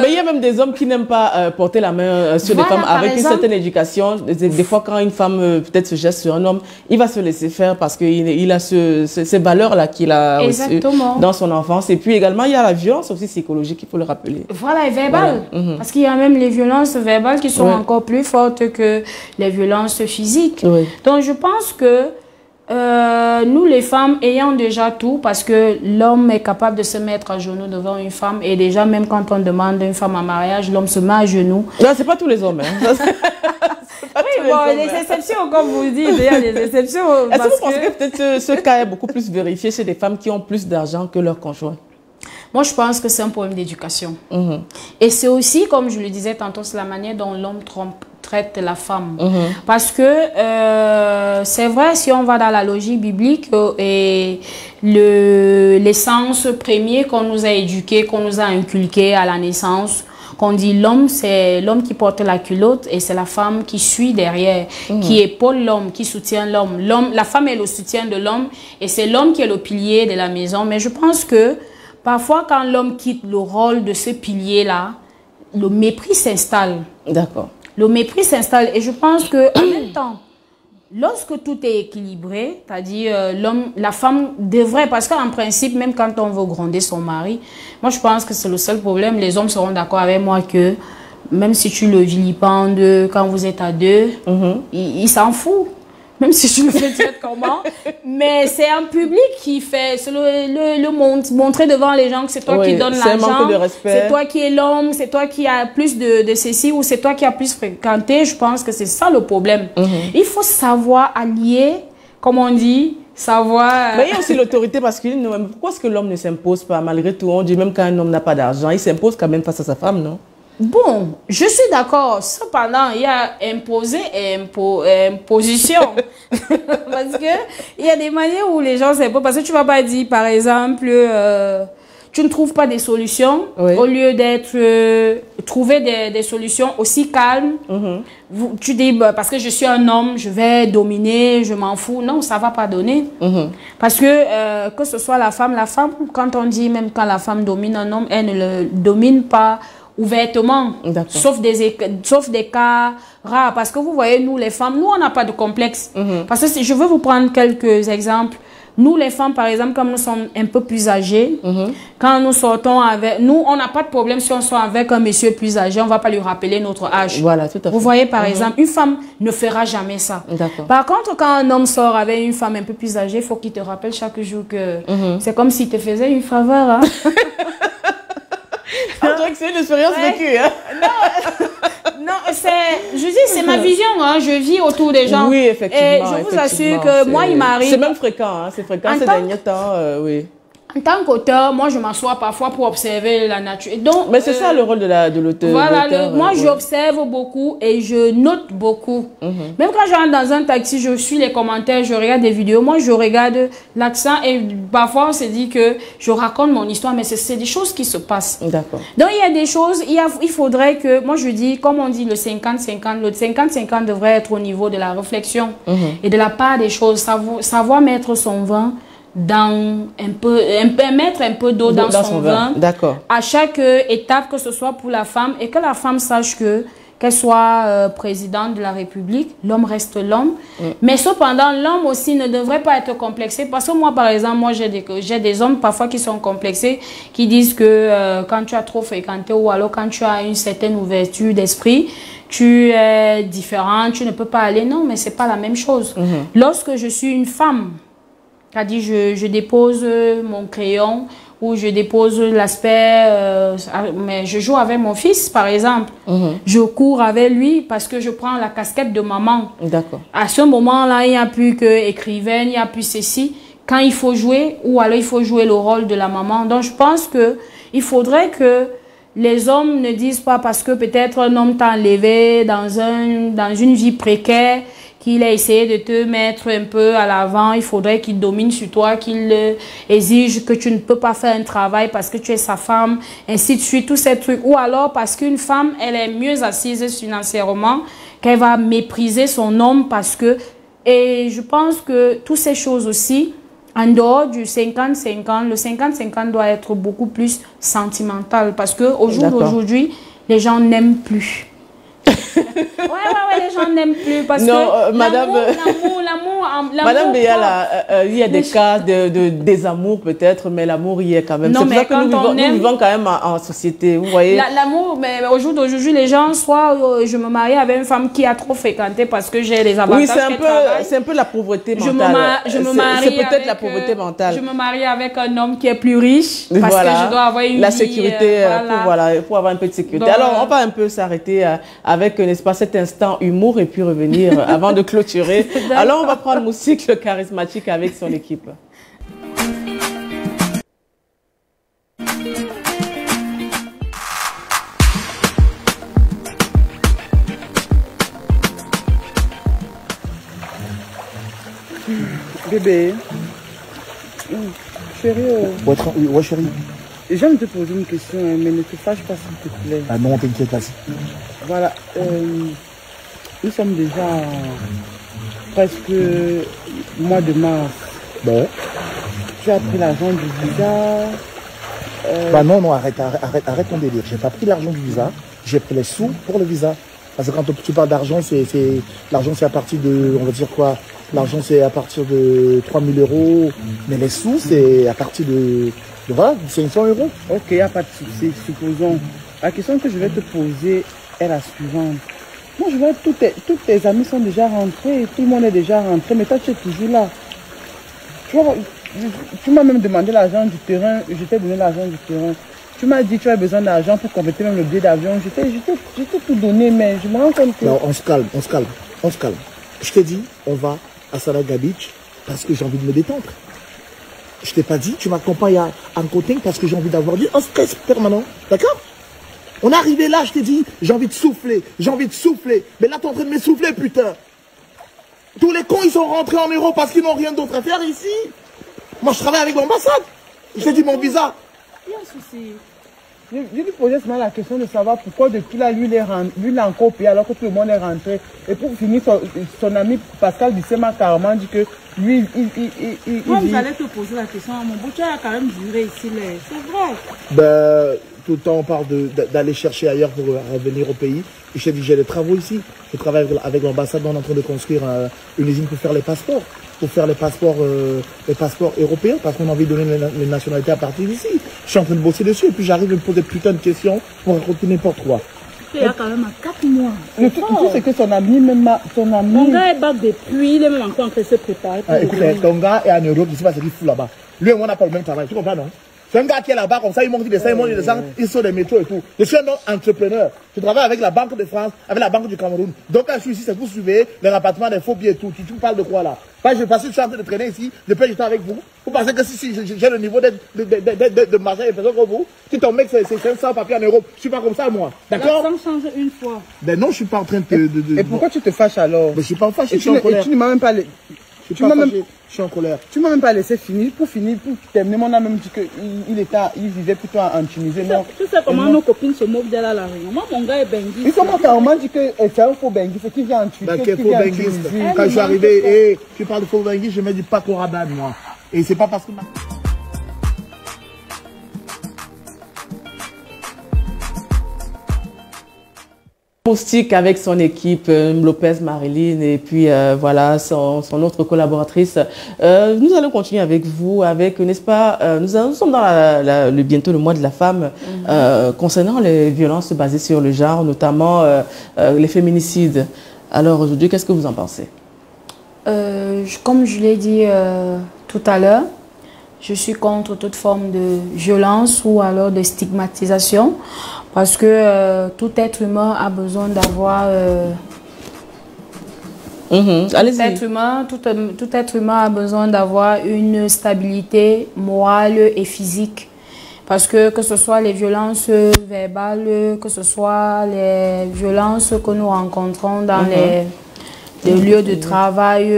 Speaker 1: mais il y a même des hommes qui n'aiment pas porter la main sur des femmes avec une certaine éducation. Des fois, quand une femme peut-être se geste sur un homme, il va se laisser faire parce qu'il a ces valeurs-là qu'il a reçues dans son enfance. Et puis également, il y a la violence aussi psychologique, il faut le rappeler.
Speaker 2: Voilà, et verbale. Voilà. Parce qu'il y a même les violences verbales qui sont encore plus fortes que les violences physiques. Donc, je pense que nous les femmes ayant déjà tout, parce que l'homme est capable de se mettre à genoux devant une femme, et déjà même quand on demande une femme en mariage, l'homme se met à genoux.
Speaker 1: Non, c'est pas tous les hommes. Hein.
Speaker 2: Oui, bon, les exceptions, comme vous dites, il y a des exceptions.
Speaker 1: Est-ce que vous pensez que peut-être ce cas est beaucoup plus vérifié chez des femmes qui ont plus d'argent que leurs conjoints?
Speaker 2: Moi, je pense que c'est un problème d'éducation. Et c'est aussi, comme je le disais tantôt, c'est la manière dont l'homme traite la femme. Parce que c'est vrai, si on va dans la logique biblique, et l'essence première qu'on nous a éduqué, qu'on nous a inculqué à la naissance, qu'on dit l'homme, c'est l'homme qui porte la culotte et c'est la femme qui suit derrière, qui épaule l'homme, qui soutient l'homme. La femme est le soutien de l'homme et c'est l'homme qui est le pilier de la maison. Mais je pense que parfois, quand l'homme quitte le rôle de ce pilier-là, le mépris s'installe.
Speaker 1: D'accord.
Speaker 2: Le mépris s'installe et je pense qu'en même temps, lorsque tout est équilibré, c'est-à-dire la femme devrait, parce qu'en principe, même quand on veut gronder son mari, moi je pense que c'est le seul problème, les hommes seront d'accord avec moi que même si tu le vilipendes quand vous êtes à deux, il s'en fout. Même si je le fais dire comment, mais c'est un public qui fait montrer devant les gens que c'est toi qui donne l'argent, c'est toi qui es l'homme, c'est toi qui as plus de ceci ou c'est toi qui as plus fréquenté. Je pense que c'est ça le problème. Il faut savoir allier, comme on dit, savoir...
Speaker 1: Mais il y a aussi l'autorité masculine. Pourquoi est-ce que l'homme ne s'impose pas malgré tout? On dit même quand un homme n'a pas d'argent, il s'impose quand même face à sa femme, non?
Speaker 2: Bon, je suis d'accord. Cependant, il y a imposer et imposition. Parce que il y a des manières où les gens s'imposent. Parce que tu vas pas dire, par exemple, tu ne trouves pas des solutions. Oui. Au lieu d'être trouver des solutions aussi calmes. Tu dis, bah, parce que je suis un homme, je vais dominer, je m'en fous. Non, ça va pas donner. Parce que ce soit la femme, quand on dit, même quand la femme domine un homme, elle ne le domine pas ouvertement, sauf des cas rares. Parce que vous voyez, nous les femmes, nous on n'a pas de complexe. Parce que je veux vous prendre quelques exemples. Nous les femmes, par exemple, comme nous sommes un peu plus âgés, quand nous sortons avec... Nous, on n'a pas de problème si on sort avec un monsieur plus âgé, on ne va pas lui rappeler notre âge. Voilà, tout à fait. Vous voyez, par exemple, une femme ne fera jamais ça. Par contre, quand un homme sort avec une femme un peu plus âgée, il faut qu'il te rappelle chaque jour que c'est comme s'il te faisait une faveur. Hein.
Speaker 1: C'est une expérience vécue. Hein?
Speaker 2: Non, c'est ma vision. Hein. Je vis autour des gens.
Speaker 1: Oui, effectivement.
Speaker 2: Et je vous assure que moi, il m'arrive...
Speaker 1: C'est même fréquent. Hein, c'est fréquent ces derniers temps. Oui.
Speaker 2: En tant qu'auteur, moi, je m'assois parfois pour observer la nature. Donc,
Speaker 1: mais c'est ça le rôle de l'auteur.
Speaker 2: Voilà, moi, j'observe beaucoup et je note beaucoup. Même quand je rentre dans un taxi, je suis les commentaires, je regarde des vidéos. Moi, je regarde l'accent et parfois, on se dit que je raconte mon histoire, mais c'est des choses qui se passent. D'accord. Donc, il y a des choses, il faudrait que, moi, je dis, comme on dit, le 50-50, le 50-50 devrait être au niveau de la réflexion et de la part des choses, savoir mettre son vin dans mettre un peu d'eau dans son vin. D'accord. À chaque étape, que ce soit pour la femme et que la femme sache qu'elle soit présidente de la République, l'homme reste l'homme. Mais cependant, l'homme aussi ne devrait pas être complexé. Parce que moi, par exemple, moi j'ai des hommes parfois qui sont complexés, qui disent que quand tu as trop fréquenté ou alors quand tu as une certaine ouverture d'esprit, tu es différent, tu ne peux pas aller. Non, mais c'est pas la même chose. Lorsque je suis une femme, c'est-à-dire, je dépose mon crayon ou je dépose l'aspect, mais je joue avec mon fils, par exemple. Je cours avec lui parce que je prends la casquette de maman. D'accord. À ce moment-là, il n'y a plus que écrivaine, il n'y a plus ceci. Quand il faut jouer, ou alors il faut jouer le rôle de la maman. Donc, je pense qu'il faudrait que les hommes ne disent pas parce que peut-être un homme t'a enlevé dans une vie précaire, qu'il a essayé de te mettre un peu à l'avant, il faudrait qu'il domine sur toi, qu'il exige que tu ne peux pas faire un travail parce que tu es sa femme, ainsi de suite, tous ces trucs. Ou alors parce qu'une femme, elle est mieux assise financièrement, qu'elle va mépriser son homme parce que... Et je pense que toutes ces choses aussi, en dehors du 50-50, le 50-50 doit être beaucoup plus sentimental parce qu'au jour d'aujourd'hui, les gens n'aiment plus. Les gens n'aiment plus parce que
Speaker 1: Madame Béa, il y a des cas de désamour peut-être, mais l'amour y est quand même. C'est pour ça que nous vivons quand même en société, vous voyez. L'amour,
Speaker 2: mais au jour d'aujourd'hui, les gens, soit je me marie avec une femme qui a trop fréquenté parce que j'ai les avantages.
Speaker 1: Oui, c'est un peu la pauvreté mentale. C'est peut-être la pauvreté mentale.
Speaker 2: Je me marie avec un homme qui est plus riche parce que je dois avoir une
Speaker 1: la sécurité, pour avoir un peu de sécurité. Donc, alors, on va un peu s'arrêter avec, n'est-ce pas, cet instant humour et puis revenir avant de clôturer. Alors, on va prendre Moussik le charismatique avec son équipe.
Speaker 6: Bébé. Chérie.
Speaker 7: Ouais, chérie.
Speaker 6: J'aime te poser une question, mais ne te fâche pas s'il te plaît.
Speaker 7: Ah non, t'inquiète pas.
Speaker 6: Voilà. Nous sommes déjà presque mois de mars.
Speaker 7: Bon.
Speaker 6: Tu as pris l'argent du visa.
Speaker 7: Bah non, arrête ton délire. J'ai pas pris l'argent du visa, j'ai pris les sous pour le visa. Parce que quand tu parles d'argent, l'argent c'est à partir de, on va dire quoi, l'argent c'est à partir de 3 000 €, mais les sous c'est à partir de voilà, 500 €.
Speaker 6: Ok, il n'y a pas de souci. Supposons, la question que je vais te poser est la suivante. Moi, je vois tous tes amis sont déjà rentrés, tout le monde est déjà rentré, mais toi, tu es toujours là. Tu m'as même demandé l'argent du terrain, je t'ai donné l'argent du terrain. Tu m'as dit que tu as besoin d'argent pour compléter même le billet d'avion. Je t'ai tout donné, mais je me rends compte que...
Speaker 7: Non, on se calme. Je t'ai dit, on va à Salaga Beach parce que j'ai envie de me détendre. Je t'ai pas dit, tu m'accompagnes à Ankoting parce que j'ai envie d'avoir un stress permanent. D'accord? On est arrivé là, je t'ai dit, j'ai envie de souffler, j'ai envie de souffler. Mais là, t'es en train de m'essouffler, putain. Tous les cons, ils sont rentrés en Europe parce qu'ils n'ont rien d'autre à faire ici. Moi, je travaille avec l'ambassade. Je t'ai dit mon visa.
Speaker 6: Il y a un souci. Je lui posais seulement la question de savoir pourquoi depuis là, lui, il a encore payé alors que tout le monde est rentré. Et pour finir, son ami Pascal Bissema carrément dit que lui,
Speaker 2: Moi, vous allez te poser la question à mon bout. Tu as quand même duré ici, c'est vrai.
Speaker 7: Ben, tout le temps, on parle d'aller chercher ailleurs pour revenir au pays. Et je t'ai dit, j'ai des travaux ici. Je travaille avec l'ambassade. On est en train de construire une usine pour faire les passeports. Pour faire les passeports européens. Parce qu'on a envie de donner les nationalités à partir d'ici. Je suis en train de bosser dessus. Et puis j'arrive à me poser putain de questions pour raconter n'importe quoi.
Speaker 2: Il y a quand même à 4 mois.
Speaker 6: Le truc, c'est que son ami,
Speaker 2: Mon gars est bac depuis, il est même encore en train de se préparer.
Speaker 7: Écoute, ton gars est en Europe, je ne sais pas ce qu'il fout là-bas. Lui et moi, on n'a pas le même travail. Tu comprends, non? C'est un gars qui est là-bas, comme ça, il monte des ça, il monte des ça, il sort des métros et tout. Je suis un homme entrepreneur. Je travaille avec la Banque de France, avec la Banque du Cameroun. Donc, quand je suis ici, c'est pour surveiller le rapatriement des faux billets et tout. Tu parles de quoi, là? Parce que je suis en train de traîner ici, je peux être avec vous. Vous pensez que si j'ai le niveau de marché et personne comme vous, si ton mec, c'est sans papier en Europe, je suis pas comme ça, moi. D'accord?
Speaker 2: Ça change une fois.
Speaker 7: Ben non, je suis pas en train de...
Speaker 6: Et pourquoi tu te fâches alors?
Speaker 7: Mais je suis pas en fâche, je suis en colère.
Speaker 6: Tu ne m'as même pas...
Speaker 7: Je suis en colère.
Speaker 6: Tu m'as même pas laissé finir. Pour terminer, on a même dit qu'il vivait plutôt en Tunisie.
Speaker 2: Tu sais comment nos copines se moquent d'elle à la Réunion. Moi, mon gars est benguiste.
Speaker 6: Ils commencent à me dire que c'est un faux benguiste qui vient en Tunisie.
Speaker 7: Bah, faux benguiste. Quand je suis arrivé, tu parles de faux benguiste, je me dis pas Rabanne, moi. Et c'est pas parce que...
Speaker 1: Moustique avec son équipe, Lopez Marilyn et puis voilà son autre collaboratrice. Nous allons continuer avec vous, avec, n'est-ce pas, nous sommes dans bientôt le mois de la femme, concernant les violences basées sur le genre, notamment les féminicides. Alors aujourd'hui, qu'est-ce que vous en pensez?
Speaker 2: Comme je l'ai dit tout à l'heure, je suis contre toute forme de violence ou alors de stigmatisation parce que tout être humain a besoin d'avoir... Tout être humain a besoin d'avoir une stabilité morale et physique. Parce que ce soit les violences verbales, que ce soit les violences que nous rencontrons dans les lieux de travail,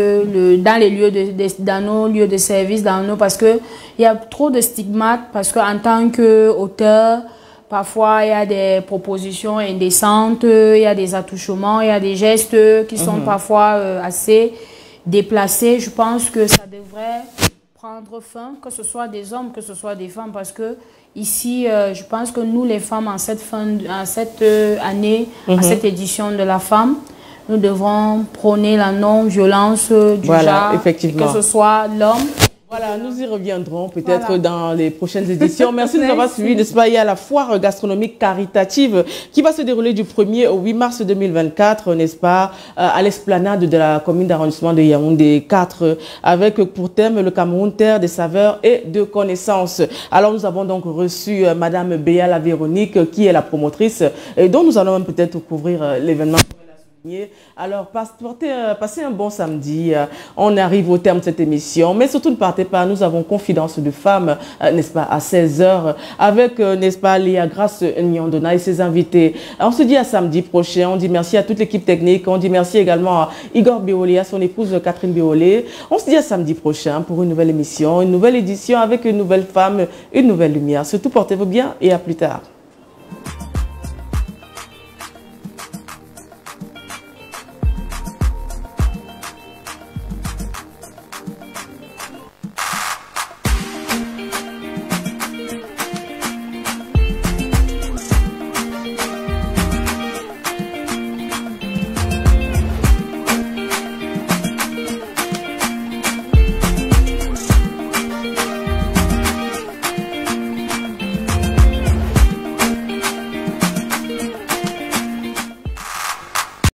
Speaker 2: dans nos lieux de service, parce qu'il y a trop de stigmates, parce qu'en tant qu'auteur, parfois il y a des propositions indécentes, il y a des attouchements, il y a des gestes qui sont parfois assez déplacés. Je pense que ça devrait prendre fin, que ce soit des hommes, que ce soit des femmes, parce que ici, je pense que nous les femmes, en cette année, à cette édition de la femme, nous devrons prôner la non-violence du genre,
Speaker 1: effectivement.
Speaker 2: que ce soit l'homme.
Speaker 1: Voilà, nous y reviendrons peut-être dans les prochaines éditions. Merci de nous avoir suivis, n'est-ce pas? Il y a la foire gastronomique caritative qui va se dérouler du 1er au 8 mars 2024, n'est-ce pas, à l'esplanade de la commune d'arrondissement de Yaoundé 4, avec pour thème le Cameroun, terre des saveurs et de connaissances. Alors nous avons donc reçu Madame Béala Véronique, qui est la promotrice, et dont nous allons même peut-être couvrir l'événement. Alors, passez un bon samedi. On arrive au terme de cette émission. Mais surtout, ne partez pas. Nous avons Confidence de femmes, n'est-ce pas, à 16h, avec, n'est-ce pas, Léa Grace Nyondona et ses invités. On se dit à samedi prochain. On dit merci à toute l'équipe technique. On dit merci également à Igor Biolé, à son épouse Catherine Biolé. On se dit à samedi prochain pour une nouvelle émission, une nouvelle édition avec une nouvelle femme, une nouvelle lumière. Surtout, portez-vous bien et à plus tard.